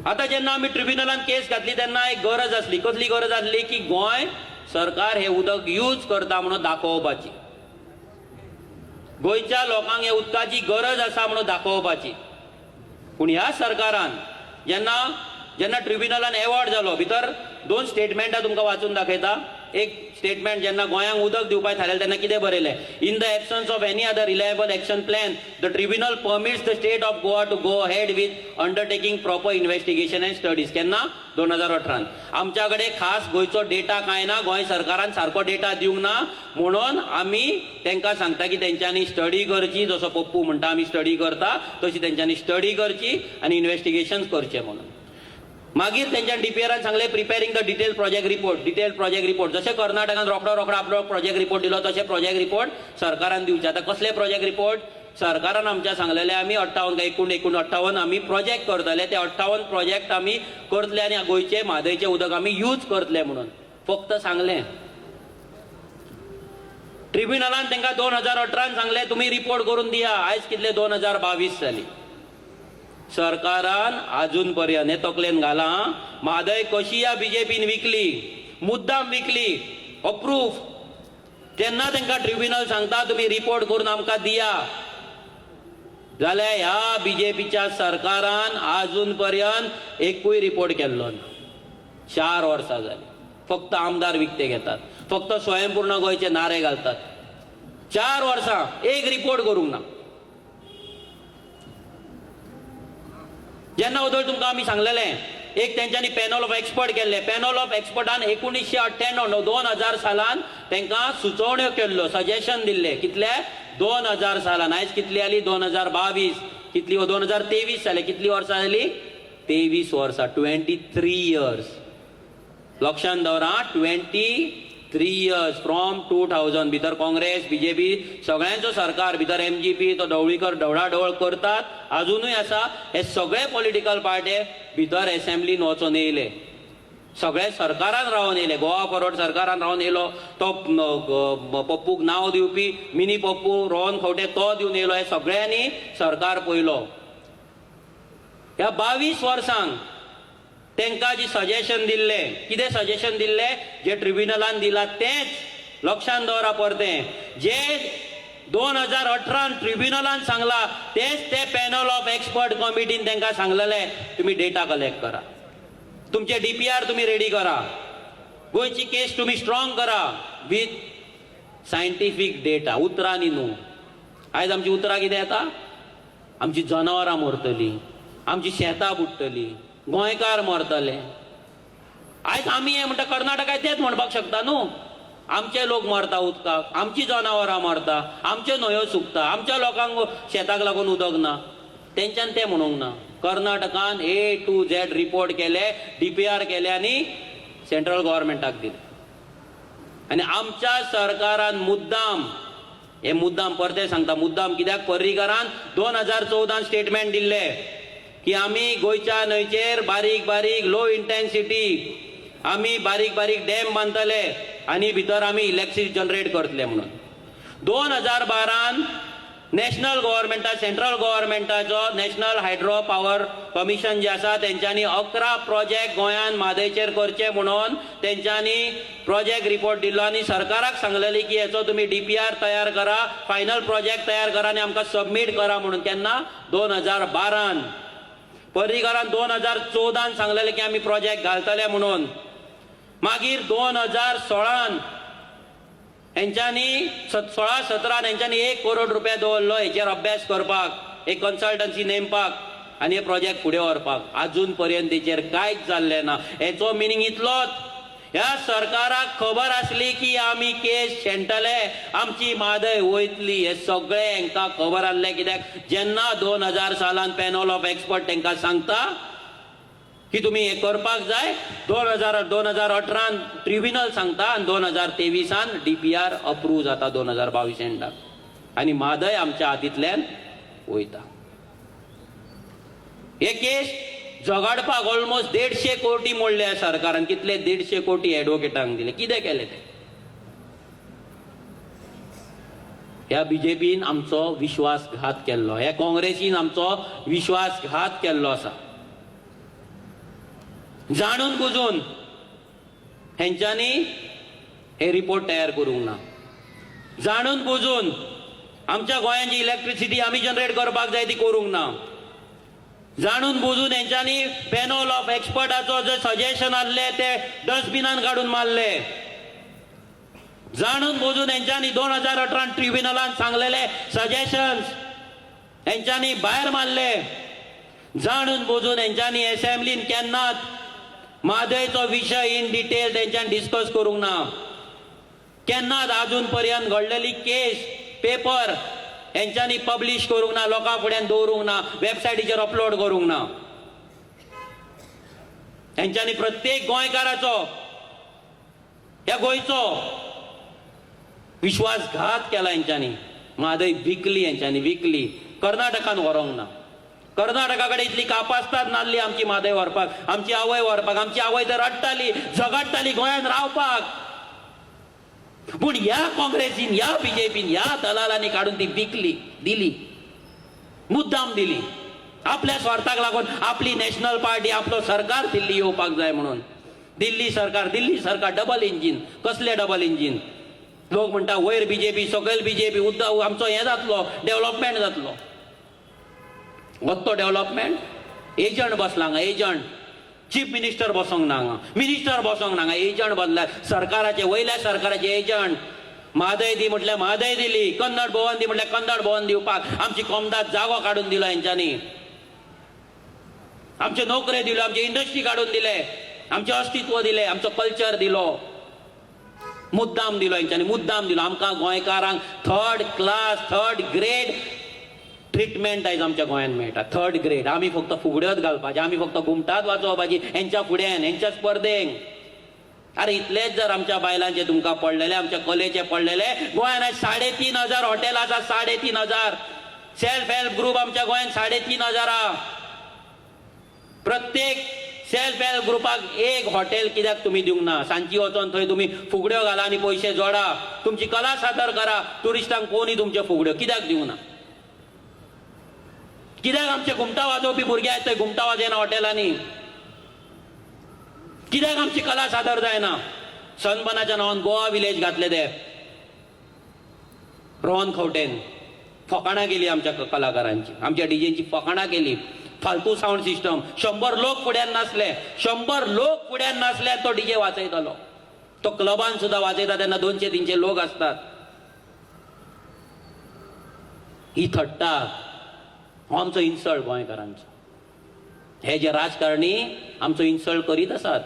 आतां जेन्ना आमी ट्रिब्युनलान केस घातली तेन्ना एक गरज आसली. कसली गरज आसली? की गोंय सरकार हे उदक यूज करता म्हणून दाखोवपाची, गोंयच्या लोकांक हे उदकाची गरज आसा म्हणून दाखोवपाची. पूण ह्या सरकारान जेन्ना ट्रिब्युनलान एवॉर्ड जालो, भितर 2 स्टेटमेंटां तुमकां वाचून दाखयता. एक स्टेटमेंट जेन्ना गोंयांक उदक दिवपाक थारायलें तेन्ना कितें बरयलें? In the absence of any other reliable action plan the tribunal permits the state of Goa to go ahead with undertaking proper investigation and studies. केन्ना? 2018. आमच्या कडेन खास गोंयचो डेटा कांय ना, गोंय सरकारान सारको डेटा दिवंक ना, म्हणून आमी तांकां सांगता की तेंच्यांनी स्टडी करची. जसो पप्पू म्हणटा आमी स्टडी करता, तशी तेंच्यांनी स्टडी करची आनी इन्व्हेस्टिगेशन करचें म्हणून. मागीर तेंच्यान डीपीआरान सांगलें preparing the detail project report. जशें कर्नाटकान रोखडो आपलो प्रोजेक्ट रिपोर्ट दिलो तशें प्रोजेक्ट रिपोर्ट सरकारान दिवचे. आतां कसले प्रोजेक्ट रिपोर्ट? सरकारान आमच्या सांगलेले आमी 58 आमी प्रोजेक्ट करतले, ते 58 प्रोजेक्ट आमी करतले आनी गोंयचे म्हादयचें उदक आमी यूज करतले म्हणून फक्त सांगलें. ट्रिब्युनलान तांकां 2018 सांगलें तुमी रिपोर्ट करून दिया. आयज कितले 2022 जाली. सरकारान अजून पर्यंत हे तकलेन घाला, म्हादय कशी ह्या बीजेपीन विकली, मुद्दाम विकली, अप्रूफ. जेन्ना तांकां ट्रिब्युनल सांगता तुमी रिपोर्ट करून आमकां दिया, जाल्यार ह्या बीजेपीच्या सरकारान अजून पर्यंत एकूय रिपोर्ट केल्लो ना. 4 वर्सां जाली. फक्त आमदार विकते घेतात, फक्त स्वयंपूर्ण गोंयचे नारे घालतात. 4 वर्सां एक रिपोर्ट करूंक ना. जेन्ना उदळ तुमकां आमी सांगलेलें, एक तेंच्यांनी पॅनल ऑफ एक्सपर्ट केल्ले. पॅनल ऑफ एक्सपर्टान 1998 2000 सालान तांकां सुचोवण्यो केल्ल्यो, सजेशन दिल्ले. कितले? 2000 सालान. आयज कितली जाली? 2022. कितली? 2023 जाले. कितली वर्सां जाली? 23 वर्सां. 23 इयर्स. लक्षांत दवरा, 23 इयर्स फ्रॉम 2000. भितर काँग्रेस, बीजेपी सगळ्यांचो सरकार, भितर MGP तो ढवळीकर ढवळाढवळ करतात, अजूनय आसा. हे सगळे पॉलिटिकल पार्टी भितर एसेंब्लीन वचून येयले, सगळे सरकारान रावन येयले. गोवा फॉरवर्ड सरकारान रावन येयलो, तो पप्पूक नांव दिवपी मिनी पप्पू रोहन खंवटे तो दिवन येयलो. हे सगळ्यांनी सरकार पयलो. ह्या 22 वर्सांक तांकां जी सजेशन दिल्ले, कितें सजेशन दिल्ले? जे ट्रिब्युनलान दिला तेच. लक्षांत दवरा परतें, जे 2018 ट्रिब्युनलान सांगला तेच ते पॅनल ऑफ एक्सपर्ट कमिटीन तांकां सांगलेले तुमी डेटा कलेक्ट करा, तुमचे DPR तुमी रेडी करा, गोंयची केस तुमी स्ट्रॉंग करा विथ सायंटिफीक डेटा. उतरांनी न्हू. आयज आमची उतरां कितें येता? आमची जनावरां मरतलीं, आमची शेतां बुडटलीं, गोंयकार मरतले. आयज आमी हे म्हणटा कर्नाटकाय तेच म्हणपाक शकता न्हू. आमचे लोक मरता उदकाक, आमची जनावरां मरता, आमच्यो न्हंयो सुकता, आमच्या लोकांक शेताक लागून उदक ना. तेंच्यान ते म्हणूंक ना. कर्नाटकान A to Z रिपोर्ट केले, DPR केले आनी सेंट्रल गव्हर्मेंटाक दिले. आनी आमच्या सरकारान मुद्दाम परते सांगता, मुद्दाम कित्याक? पर्रीकारान 2014 स्टेटमेंट दिल्ले की आमी गोंयच्या न्हंयचेर बारीक बारीक लो इंटेन्सिटी आमी बारीक बारीक डॅम बांदतले आनी भितर आमी इलेक्ट्रिसिटी जनरेट करतले म्हणून. 2012 नॅशनल गव्हर्मेंटा, सेंट्रल गव्हर्मेंटाचो नॅशनल हायड्रो पॉवर कमिशन जे आसा तेंच्यांनी 11 प्रोजेक्ट गोंयान म्हादयचेर करचे म्हणून तेंच्यांनी प्रोजेक्ट रिपोर्ट दिल्लो आनी सरकाराक सांगलेली की हेचो तुमी DPR तयार करा, फायनल प्रोजेक्ट तयार करा आनी आमकां सबमीट करा म्हणून. केन्ना? 2012. पर्रीकारान 2014 सांगलेले की आमी प्रोजेक्ट घालतले म्हणून. मागीर 2016 हेंच्यांनी 16-17 हेंच्यांनी 1 करोड रुपया दवरलो हेचेर अभ्यास करपाक, एक कन्सल्टन्सी नेमपाक आनी हे प्रोजेक्ट फुडें व्हरपाक. अजून पर्यंत तेचेर कांयच जाल्लें ना. हेचो मिनींग इतलोच, ह्या सरकाराक खबर आसली की आमी केस शेणटले, आमची म्हादय वयतली. हे सगळें हेंकां खबर आसलें. कित्याक जेन्ना 2000 सालान पॅनल ऑफ एक्सपर्ट तेंकां सांगता की तुमी हे करपाक जाय, 2018 ट्रिब्युनल सांगता आनी 2023 DPR अप्रूव्ह जाता 2022 एंडाक, आनी म्हादय आमच्या हातींतल्यान वयता. हे केस झगडपाक ऑलमोस्ट 150 कोटी मोडले सरकारान. कितले 150 कोटी एडवोकेटांक दिले. कितें केले ते? ह्या बीजेपीन आमचो विश्वासघात केल्लो, ह्या काँग्रेसीन आमचो विश्वासघात केल्लो आसा. जाणून बुजून हेंच्यांनी हे रिपोर्ट तयार करूंक ना. जाणून बुजून आमच्या गोंयांत जी इलेक्ट्रिसिटी आमी जनरेट करपाक जाय ती करूंक ना. जाणून बुजून हेंच्यांनी पॅनल ऑफ एक्सपर्टाचो जे सजेशन आसले ते डस्टबिनान काडून मारले. जाणून बुजून हेंच्यांनी 2018 ट्रिब्युनलान सांगलेले सजेशन्स हेंच्यांनी भायर मारले. जाणून बुजून हेंच्यांनी असेंब्लीन केन्नाच म्हादयचो विशय इन डिटेल तेंच्यान डिस्कस करूंक ना. केन्नाच आजून पर्यंत घडलेली केस पेपर हेंच्यांनी पब्लिश करूंक ना, लोकां फुड्यान दवरूंक ना, वेबसायटीचेर अपलोड करूंक ना. हेंच्यांनी प्रत्येक गोंयकाराचो, ह्या गोंयचो विश्वासघात केला. हेंच्यांनी म्हादय विकली, हेंच्यांनी विकली. कर्नाटकान व्हरोंक ना. कर्नाटका कडेन इतली कापास्ताद नासली आमची म्हादय व्हरपाक, आमची आवय व्हरपाक. आमची आवय तर रडटाली, झगडटाली गोंयांत रावपाक. पूण ह्या काँग्रेसीन, ह्या बीजेपीन, ह्या दलालांनी काडून ती विकली, दिली, मुद्दाम दिली. आपल्या स्वार्थाक लागून आपली नॅशनल पार्टी, आपलो सरकार दिल्ली येवपाक जाय म्हणून. दिल्ली सरकार डबल इंजीन. कसले डबल इंजीन? लोक म्हणटा वयर बीजेपी, सकयल बीजेपी, उद्धव आमचो हे जातलो, डेव्हलपमेंट जातलो. वतो डेव्हलपमेंट? एजंट बसला हांगा, एजंट. चीफ मिनिस्टर बसोंक ना हांगा, मिनिस्टर बसोंक ना हांगा, एजंट बसला. सरकाराचे, वयल्या सरकाराचे एजंट. म्हादय दी म्हटल्यार म्हादय दिली, कन्नड भवन दी म्हटल्यार कन्नड भवन दिवपाक आमची कोमदाद जागो काडून दिलो हेंच्यांनी. आमचे नोकऱ्यो दिल्यो, आमची इंडस्ट्री काडून दिले, आमचे अस्तित्व दिले, आमचो कल्चर दिलो. मुद्दाम दिलो हेंच्यांनी, मुद्दाम दिलो. आमकां गोंयकारांक third class, third grade treatment आयज आमच्या गोंयांत मेळटा. Third grade. आमी फक्त फुगड्योच घालपाचे, आमी फक्त घुमटात वाजोवपाची हेंच्या फुड्यान, हेंच्या स्पर्धेक. अरे इतलेच जर आमच्या बायलांचे तुमकां पडलेले, आमच्या कलेचे पडलेले. गोंयांत आयज 3500 हॉटेल आसा. 3500 सेल्फ हेल्प ग्रुप आमच्या गोंयांत 3500. प्रत्येक सेल्फ हेल्प ग्रुपाक एक हॉटेल कित्याक तुमी दिवंक ना? सांजची वचोन थंय तुमी फुगड्यो घाला आनी पयशे जोडा, तुमची कला सादर करा. टुरिस्टांक कोणी तुमचे फुगड्यो कित्याक दिवंक ना? कित्याक आमचे घुमटा वाजोवपी भुरगे आहेत थंय घुमटा वाजयना हॉटेलांनी? कित्याक आमची कला सादर जायना? सनबर्नाच्या नांवान गोवा विलेज घातले ते. रोहन खंवटेन फकाणां केली आमच्या कलाकारांची, आमच्या डीजेची फकाणां केली. फालतू साऊंड सिस्टम. 100 लोक फुड्यान नासले, 100 लोक फुड्यान नासले तो डीजे वाजयतालो. तो क्लबान सुद्धा वाजयता तेन्ना 200-300 लोक असतात. ही थट्टा, हो आमचो इन्सल्ट गोंयकारांचो. हे जे राजकारणी आमचो इन्सल्ट करीत आसात.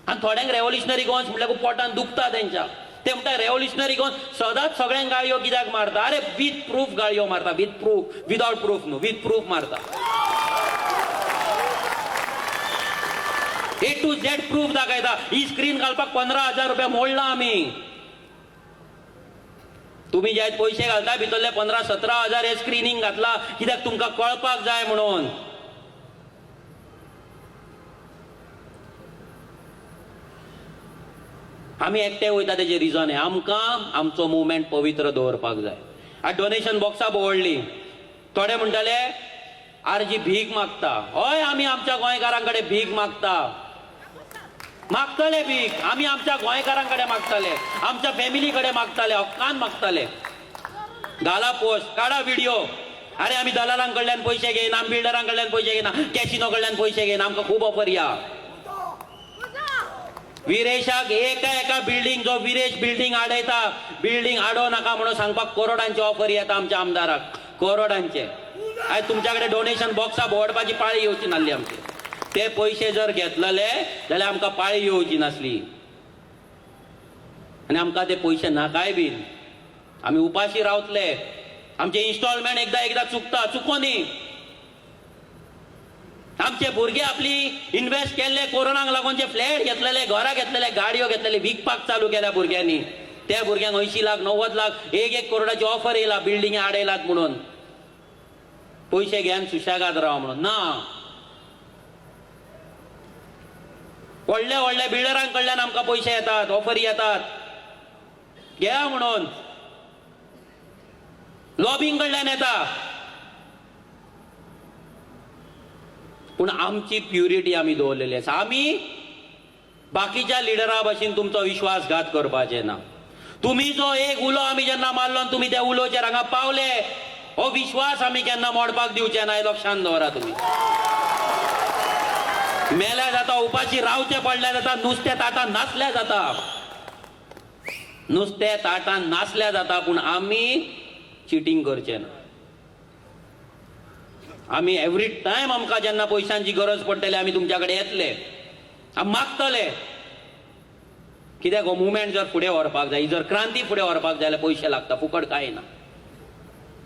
आनी थोड्यांक रेव्होल्युशनरी गोंस म्हटल्यार पोटान दुखता तेंच्या. ते म्हणटा रेव्होल्युशनरी गोंस सदांच सगळ्यांक गाळयो कित्याक मारता? अरे विथ प्रूफ गाळयो मारता. विथ प्रूफ, विदाउट प्रूफ न्हू, विथ प्रूफ मारता. A to Z प्रूफ दाखयता. ही स्क्रीन घालपाक 15,000 रुपया मोडला आमी. तुम्ही जे पैसे घालता भितरले 15-17,000 हे स्क्रीनिंग घातला कित्याक तुमकां कळपाक जाय म्हणून. आमी एकटे वयता तेजे रिजन आहे, आमकां आमचो मुवमेंट पवित्र दवरपाक जाय. आज डोनेशन बॉक्सां पवडली. थोडे म्हणटाले आरजी भीक मागता. हय, आमी आमच्या गोंयकारां कडेन भीक मागता. मागतले भीक. आमी आमच्या गोंयकारां कडेन मागतले, आमच्या फॅमिली कडेन मागतले, हक्कान मागतले. घाला पोस्ट, काढा व्हिडिओ. अरे आमी दलालां कडल्यान पयशे घेयना, आमी बिल्डरां कडल्यान पयशे घेयना, कॅसिनो कडल्यान पयशे घेयना, आमकां खूब ऑफर या. विरेशाक एका बिल्डिंग जो विरेश बिल्डिंग आडयता बिल्डिंग आडो नाका म्हणून सांगपाक करोडांची ऑफर येता आमच्या आमदाराक करोडांचे. आयज तुमच्याकडे डोनेशन बॉक्सा भोंवडपाची पाळी येवची नासली आमची. ते पयशे जर घेतलेले जाल्यार आमकां पाळी येवची नासली आनी आमकां ते पयशे नाकाय बीन. आमी उपाशी रावतले. आमचे इन्स्टॉलमेंट एकदा चुकता चुकोनी. आमचे भुरगे आपली इन्व्हेस्ट केल्ले कोरोनाक लागून जे फ्लॅट घेतलेले घरां घेतलेले गाडयो घेतलेले विकपाक चालू केल्या भुरग्यांनी. त्या भुरग्यांक 80 लाख 90 लाख 1 करोडाची ऑफर येयला बिल्डिंगे आडयलात म्हणून. पयशे घेवन सुशेगाद राव म्हणून ना. व्हडल्या बिल्डरांक कडल्यान आमकां पयशे येतात ऑफरी येतात घ्या म्हणून. लॉबिंग कडल्यान येता. पूण आमची प्युरिटी आमी दवरलेली आसा. आमी बाकीच्या लिडरा भाशेन तुमचो विश्वासघात करपाचे ना. तुम्ही जो एक उलो आमी जेन्ना मारलो तुम्ही त्या उलोचेर हांगा पावले हो विश्वास आमी केन्ना मोडपाक दिवचे ना. लक्षांत दवरा तुम्ही. मेल्या जाता उपाशी रावचे पडले जाता नुस्त्या ताटान नासल्या जाता नुस्त्या ताटान नासल्या जाता पूण आमी चिटींग करचे ना. आमी एवरी टायम आमकां जेन्ना पयशांची गरज पडटली आमी तुमच्या कडेन येतले आमी मागतले. कित्याक हो मुवमेंट जर फुडें व्हरपाक जाय जर क्रांती फुडें व्हरपाक जाय जाल्यार पयशे लागता फुकट कांय ना.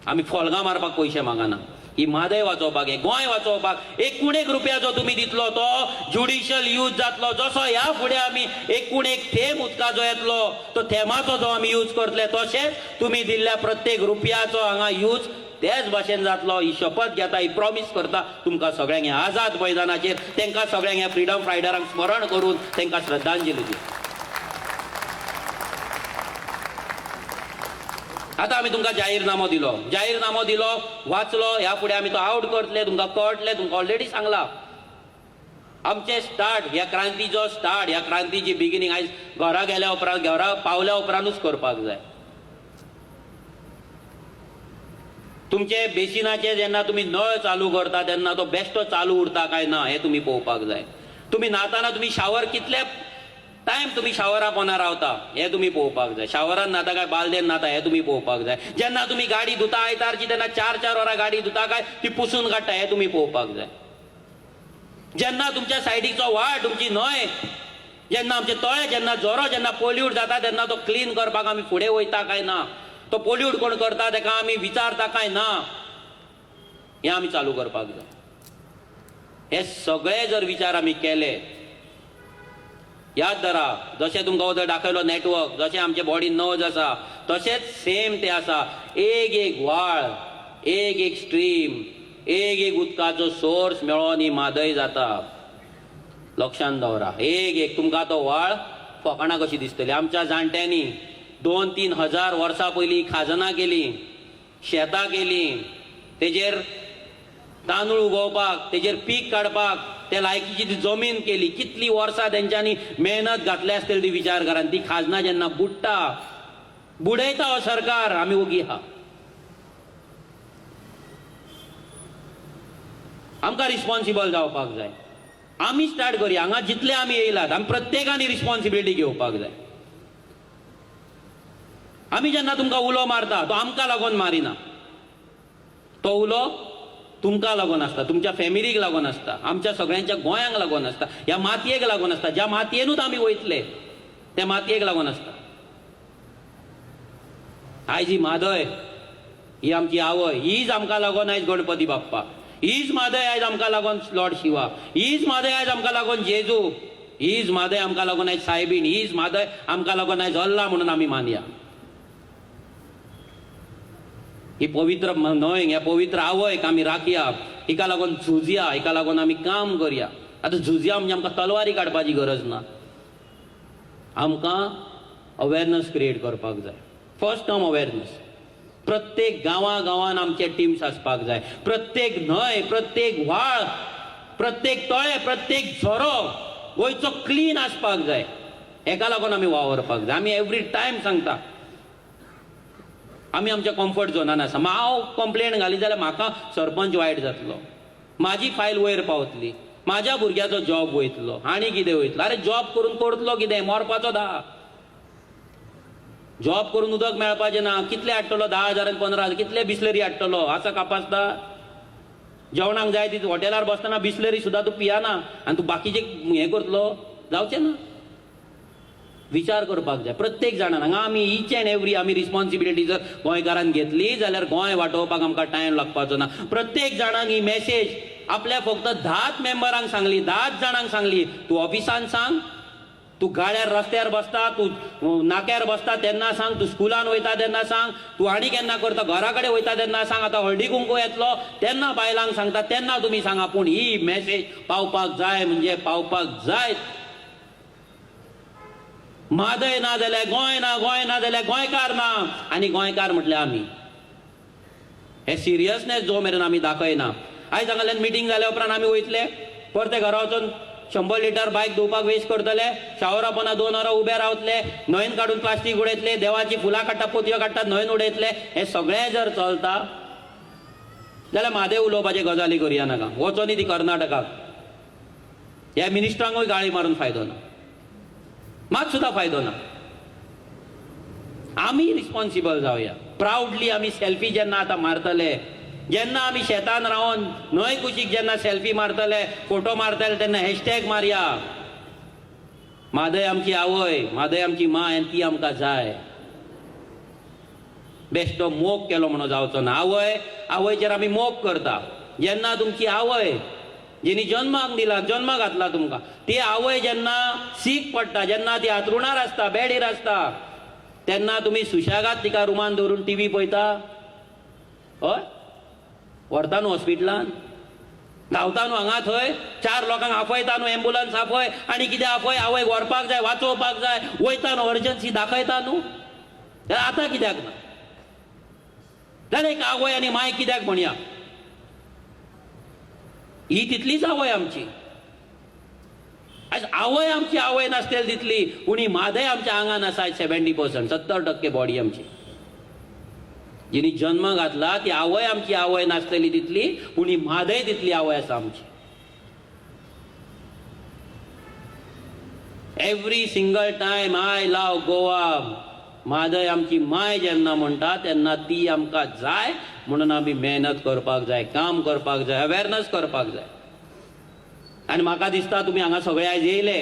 आमी फॉल्गां मारपाक पयशे मागना. ही म्हादय वाचोवपाक हे गोंय वाचोवपाक 1 रुपया जो तुमी दितलो तो ज्युडिशियल यूज जातलो. जसो ह्या फुडें आमी 1 थेंब उदका जो येतलो तो थेंबाचो जो आमी यूज करतले तशेंच तुमी दिल्ल्या प्रत्येक रुपयाचो हांगा यूज तेच भाशेन जातलो. ही शपथ घेता ही प्रॉमिस करता तुमकां सगळ्यांक. ह्या आझाद मैदानाचेर तांकां सगळ्यांक ह्या फ्रिडम फायटरांक स्मरण करून तांकां श्रद्धांजली दिता. आता आमी तुमकां जाहीरनामो दिलो वाचलो. ह्या फुडें आमी तो आउट करतले तुमकां कळटले. तुमकां ऑलरेडी सांगला आमचे स्टार्ट ह्या क्रांतीचो स्टार्ट ह्या क्रांतीची बिगिनींग आयज घरा गेल्या उपरांत घरा पावल्या उपरांतूच करपाक जाय. तुमचे बेसिनाचे जेन्ना तुमी नळ चालू करता तेन्ना तो बेश्टो चालू उरता काय ना हे तुमी पळोवपाक जाय. तुमी न्हाताना तुमी शावर कितले टायम तुमी शावरा पोंदा रावता हे तुमी पळोवपाक जाय. शावरान न्हाता काय बालदेन न्हाता हे तुमी पळोवपाक जाय. जेन्ना तुमी गाडी धुता आयतारची तेन्ना 4-4 वरां गाडी धुता काय ती पुसून काडटा हे तुमी पळोवपाक जाय. जेन्ना तुमच्या सायडीचो व्हाळ तुमची न्हंय जेन्ना आमचे तळे जेन्ना जोरो जेन्ना पोल्यूट जाता तेन्ना तो क्लीन करपाक आमी फुडें वयता काय ना. तो पोल्यूट कोण करता ताका आमी विचारता काय ना हे आमी चालू करपाक जाय. हे सगळे जर विचार आमी केले याद धरा जशें तुमकां वदर दाखयलो नेटवर्क जशें आमचे बॉडीन नर्व्ज आसा तशेंच सेम ते आसा. एक व्हाळ एक स्ट्रीम एक उदकाचो सोर्स मेळोन ही म्हादय जाता. लक्षांत दवरा. एक तुमकां तो व्हाळ फकाणां कशी दिसतली. आमच्या जाणट्यांनी 2-3 हजार वर्सां पयलीं खाजनां केलीं शेतां केलीं तेजेर तांदूळ उगोवपाक तेजेर पीक काडपाक त्या लायकीची ती जमीन केली. कितली वर्सां तेंच्यांनी मेहनत घातली आसतली ती विचार करा. ती खाजनां जेन्ना बुडटा बुडयता हो सरकार आमी ओगी आहा. आमकां रिस्पॉन्सिबल जावपाक जाय. आमी स्टार्ट करुया. हांगा जितले आमी येयलात आमी प्रत्येकानी रिस्पॉन्सिबिलिटी घेवपाक जाय. आमी जेन्ना तुमकां उलो मारता तो आमकां लागून मारिना. तो उलो तुमकां लागून आसता तुमच्या फॅमिलीक लागून आसता आमच्या सगळ्यांच्या गोंयांक लागून आसता ह्या मातयेक लागून आसता. ज्या मातयेनूच आमी वयतले त्या मातयेक लागून आसता. आयज ही म्हादय ही आमची आवय हीच आमकां लागून आयज गणपती बाप्पा हीच म्हादय आयज आमकां लागून लॉर्ड शिवा हीच म्हादय आयज आमकां लागून जेजू हीच म्हादय आमकां लागून आयज सायबीण हीच म्हादय आमकां लागून आयज अल्ला म्हणून आमी मानया. ही पवित्र न्हंय ह्या पवित्र आवयक आमी राखया. हिका लागून झुजया हिका लागून आमी काम करया. आतां झुजया म्हणजे आमकां तलवारी काडपाची गरज ना. आमकां अवेरनस क्रिएट करपाक जाय. First term awareness. प्रत्येक गांवान आमचे टिम्स आसपाक जाय. प्रत्येक न्हंय प्रत्येक व्हाळ प्रत्येक तळे प्रत्येक झरो गोंयचो क्लीन आसपाक जाय. हेका लागून आमी वावरपाक जाय. आमी एवरी टायम सांगता आमी आमच्या कम्फर्ट झोनान आसा. हांव कंप्लेंट घाली जाल्यार म्हाका सरपंच वायट जातलो. म्हाजी फायल वयर पावतली. माझ्या भुरग्याचो जॉब वयतलो आनी कितें वयतलो अरे जॉब करून करतलो कितें मरपाचो धा जॉब करून उदक मेळपाचें ना कितले हाडटलो 10,000 आनी 15,000 कितले बिस्लरी हाडटलो आसा कापासता जेवणाक जाय ती हॉटेलार बसतना बिस्लरी सुद्दां तूं पियाना आनी तूं बाकीचे हें करतलो जावचें ना विचार करपाक जाय प्रत्येक जाणान हांगा आमी ईच अँड एवरी आमी रिस्पॉन्सिबिलिटी जर गोंयकारान घेतली जाल्यार गोंय वाटोवपाक आमकां टायम लागपाचो ना प्रत्येक जाणांक ही मॅसेज आपल्या फक्त 10 मेंबरांक सांगली 10 जाणांक सांगली तूं ऑफिसान सांग तूं गाड्यार रस्त्यार बसता तूं नाक्यार बसता तेन्ना सांग तूं स्कुलान वयता तेन्ना सांग तूं आनी केन्ना करता घरा कडेन वयता तेन्ना सांग आतां हळदी कुंकू येतलो तेन्ना बायलांक सांगता तेन्ना तुमी सांगा पूण ही मॅसेज पावपाक जाय म्हणजे पावपाक जाय म्हादय ना जाल्यार गोंय ना गोंय ना जाल्यार गोंयकार ना आनी गोंयकार म्हटल्यार आमी हे सिरियसनेस जो मेरेन आमी दाखयना आयज हांगाल्यान मिटींग जाल्या उपरांत आमी वयतले परते घरा वचून 100 लिटर बायक धुवपाक वेस्ट करतले शावरा पोना 2 वरां उबे रावतले न्हंयेन काडून प्लास्टीक उडयतले देवाची फुलां काडटा पोतयो काडटात न्हंयेन उडयतले हे सगळें जर चलता जाल्यार म्हादय उलोवपाचे गजाली करया नाका वचोन ती कर्नाटकाक ह्या मिनिस्टरांकूय गाळी मारून फायदो ना मात सुद्दां फायदो ना आमी रिस्पॉन्सिबल जावया प्राउडली आमी सेल्फी जेन्ना आतां मारतले जेन्ना आमी शेतान रावन न्हंय कुशीक जेन्ना सेल्फी मारतले फोटो मारतले तेन्ना हॅशटॅग मारया म्हादय आमची आवय म्हादय आमची माय आनी ती आमकां जाय बेश्टो मोग केलो म्हणून जावचो ना आवय आवयचेर आमी मोग करता जेन्ना तुमची आवय जेणी जन्माक दिला जन्म घातला तुमकां ती आवय जेन्ना सीक पडटा जेन्ना ती हातरुणार आसता बेडीर आसता तेन्ना तुमी सुशेगाद तिका रुमान दवरून टीव्ही पळयता हय व्हरता न्हू हॉस्पिटलान धांवता न्हू हांगा थंय 4 लोकांक आपयता न्हू एम्बुलन्स आपय आनी कितें आपय आवय व्हरपाक जाय वाचोवपाक जाय वयता न्हू अर्जन्सी दाखयता न्हू जाल्यार आतां कित्याक ना जाल्यार एक आवय आनी माय कित्याक म्हणया ही तितलीच आवय आमची आज आवय आमची आवय नासतली तितली पूण ही म्हादय आमच्या आंगान आसा 70% 70% बॉडी आमची जिणी जन्म घातला ती आवय आमची आवय नासतली तितली पूण ही म्हादय तितली आवय आसा आमची every single time I love Goa Mhadei आमची माय जेन्ना म्हणटा तेन्ना ती आमकां जाय म्हणून आमी मेहनत करपाक जाय काम करपाक जाय अवेरनस करपाक जाय आनी म्हाका दिसता तुमी हांगा सगळे आयज येयले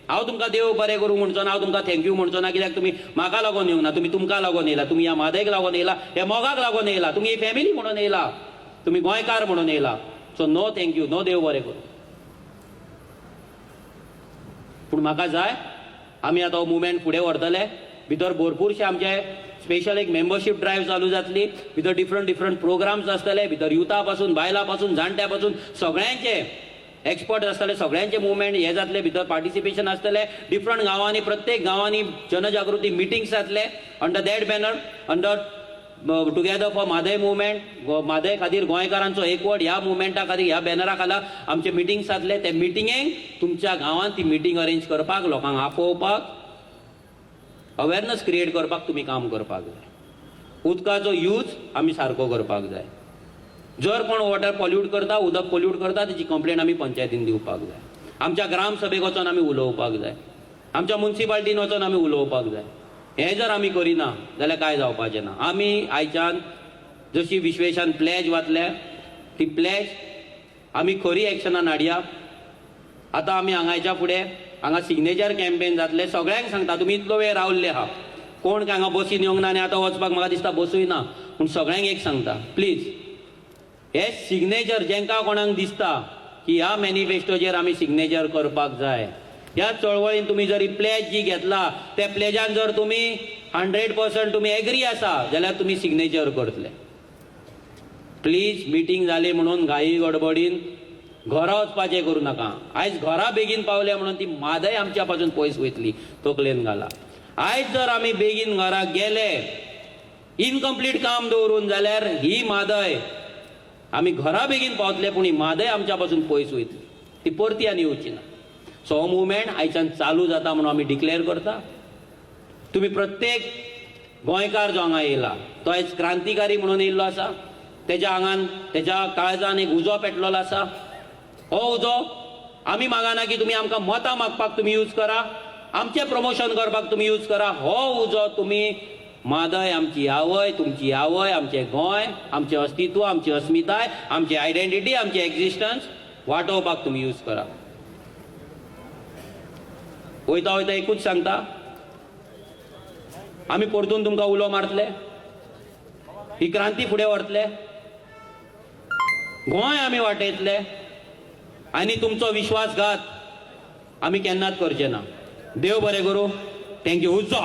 हांव तुमकां देव बरें करूं म्हणचो ना हांव तुमकां थँक्यू म्हणचो ना कित्याक तुमी म्हाका लागून येवंक ना तुमी तुमकां लागून येयला तुमी ह्या म्हादयक लागून येयला ह्या मोगाक लागून येयला तुमी ही फॅमिली म्हणून येयला तुमी गोंयकार म्हणून येयला सो नो थँक्यू नो देव बरें करूं पूण म्हाका जाय आमी आतां हो मुवमेंट फुडें व्हरतले भितर भरपूरशे आमचे स्पेशल एक मेंबरशीप ड्रायव्ह चालू जातली भितर डिफरंट प्रोग्राम्स आसतले भितर युथा पासून बायलां पासून जाणट्या पासून सगळ्यांचे एक्सपर्ट आसतले सगळ्यांचे मुवमेंट हे जातले भितर पार्टिसिपेशन आसतले डिफरंट गांवांनी प्रत्येक गांवांनी जनजागृती मिटिंग्स जातले under that banner under together for Mhadei movement Mhadei खातीर गोंयकारांचो एकवट ह्या मुवमेंटा खातीर ह्या बॅनरा खाला आमचे मिटिंग्स जातले ते मिटिंगेक तुमच्या गांवांत ती मिटींग अरेंज करपाक लोकांक आपोवपाक अवेरनस क्रिएट करपाक तुमी काम करपाक जाय उदकाचो यूज आमी सारको करपाक जाय जर कोण वॉटर पॉल्यूट करता उदक पॉल्यूट करता तेची कंप्लेंट आमी पंचायतीन दिवपाक जाय आमच्या ग्राम सभेक वचोन आमी उलोवपाक जाय आमच्या मुन्सिपाल्टीन वचोन आमी उलोवपाक जाय हे जर आमी करिना जाल्यार काय जावपाचें ना आमी आयच्यान जशी विश्वेशान प्लेज वाचल्या ती प्लेज आमी खरी एक्शनान हाडया आतां आमी हांगाच्या फुडें हांगा सिग्नेचर कॅम्पेन जातले सगळ्यांक सांगता तुमी इतलो वेळ रावल्ले आहा कोण काय हांगा बसीन येवंक ना आनी आतां वचपाक म्हाका दिसता बसूय ना पूण सगळ्यांक एक सांगता प्लीज हे सिग्नेचर जेंका कोणाक दिसता की ह्या मॅनिफेस्टोचेर आमी सिग्नेचर करपाक जाय ह्या चळवळीन तुमी जर प्लेज जी घेतला त्या प्लेजान जर तुमी 100% तुमी एग्री आसा जाल्यार तुमी सिग्नेचर करतले प्लीज मिटींग जाली म्हणून घाई गडबडीन घरा वचपाचें करूं नाका आयज घरा बेगीन पावले म्हणून ती म्हादय आमच्या पासून पयस वयतली तकलेन घाला आयज जर आमी बेगीन घरा गेले इनकम्प्लीट काम दवरून जाल्यार ही म्हादय आमी घरा बेगीन पावतले पूण ही म्हादय आमच्या पासून पयस वयतली ती परती आनी येवची ना सो हो मुवमेंट आयच्यान चालू जाता म्हणून आमी डिक्लेअर करता तुमी प्रत्येक गोंयकार जो हांगा येयला तो आयज क्रांतिकारी म्हणून येयल्लो आसा तेज्या आंगान तेज्या काळजान एक उजो पेटलेलो आसा हो उजो आमी मागना की तुम्ही आमकां मतां मागपाक तुम्ही यूज करा, आमचे प्रमोशन करपाक तुम्ही यूज करा. हो उजो तुम्ही मादय आमची आवय, तुमची आवय, आमचे गोंय, आमचे अस्तित्व, आमची अस्मिताय, आमची आयडेंटिटी, आमचे एक्झिस्टन्स वाटोवपाक तुम्ही यूज करा. वयता वयता एकूच सांगता, आमी परतून तुमकां उलो मारतले, ही क्रांती फुडें व्हरतले, गोंय आमी वाटयतले आनी तुमचो विश्वासघात आमी केन्नाच करचे ना. देव बरें करूं. थँक्यू. उज्जो.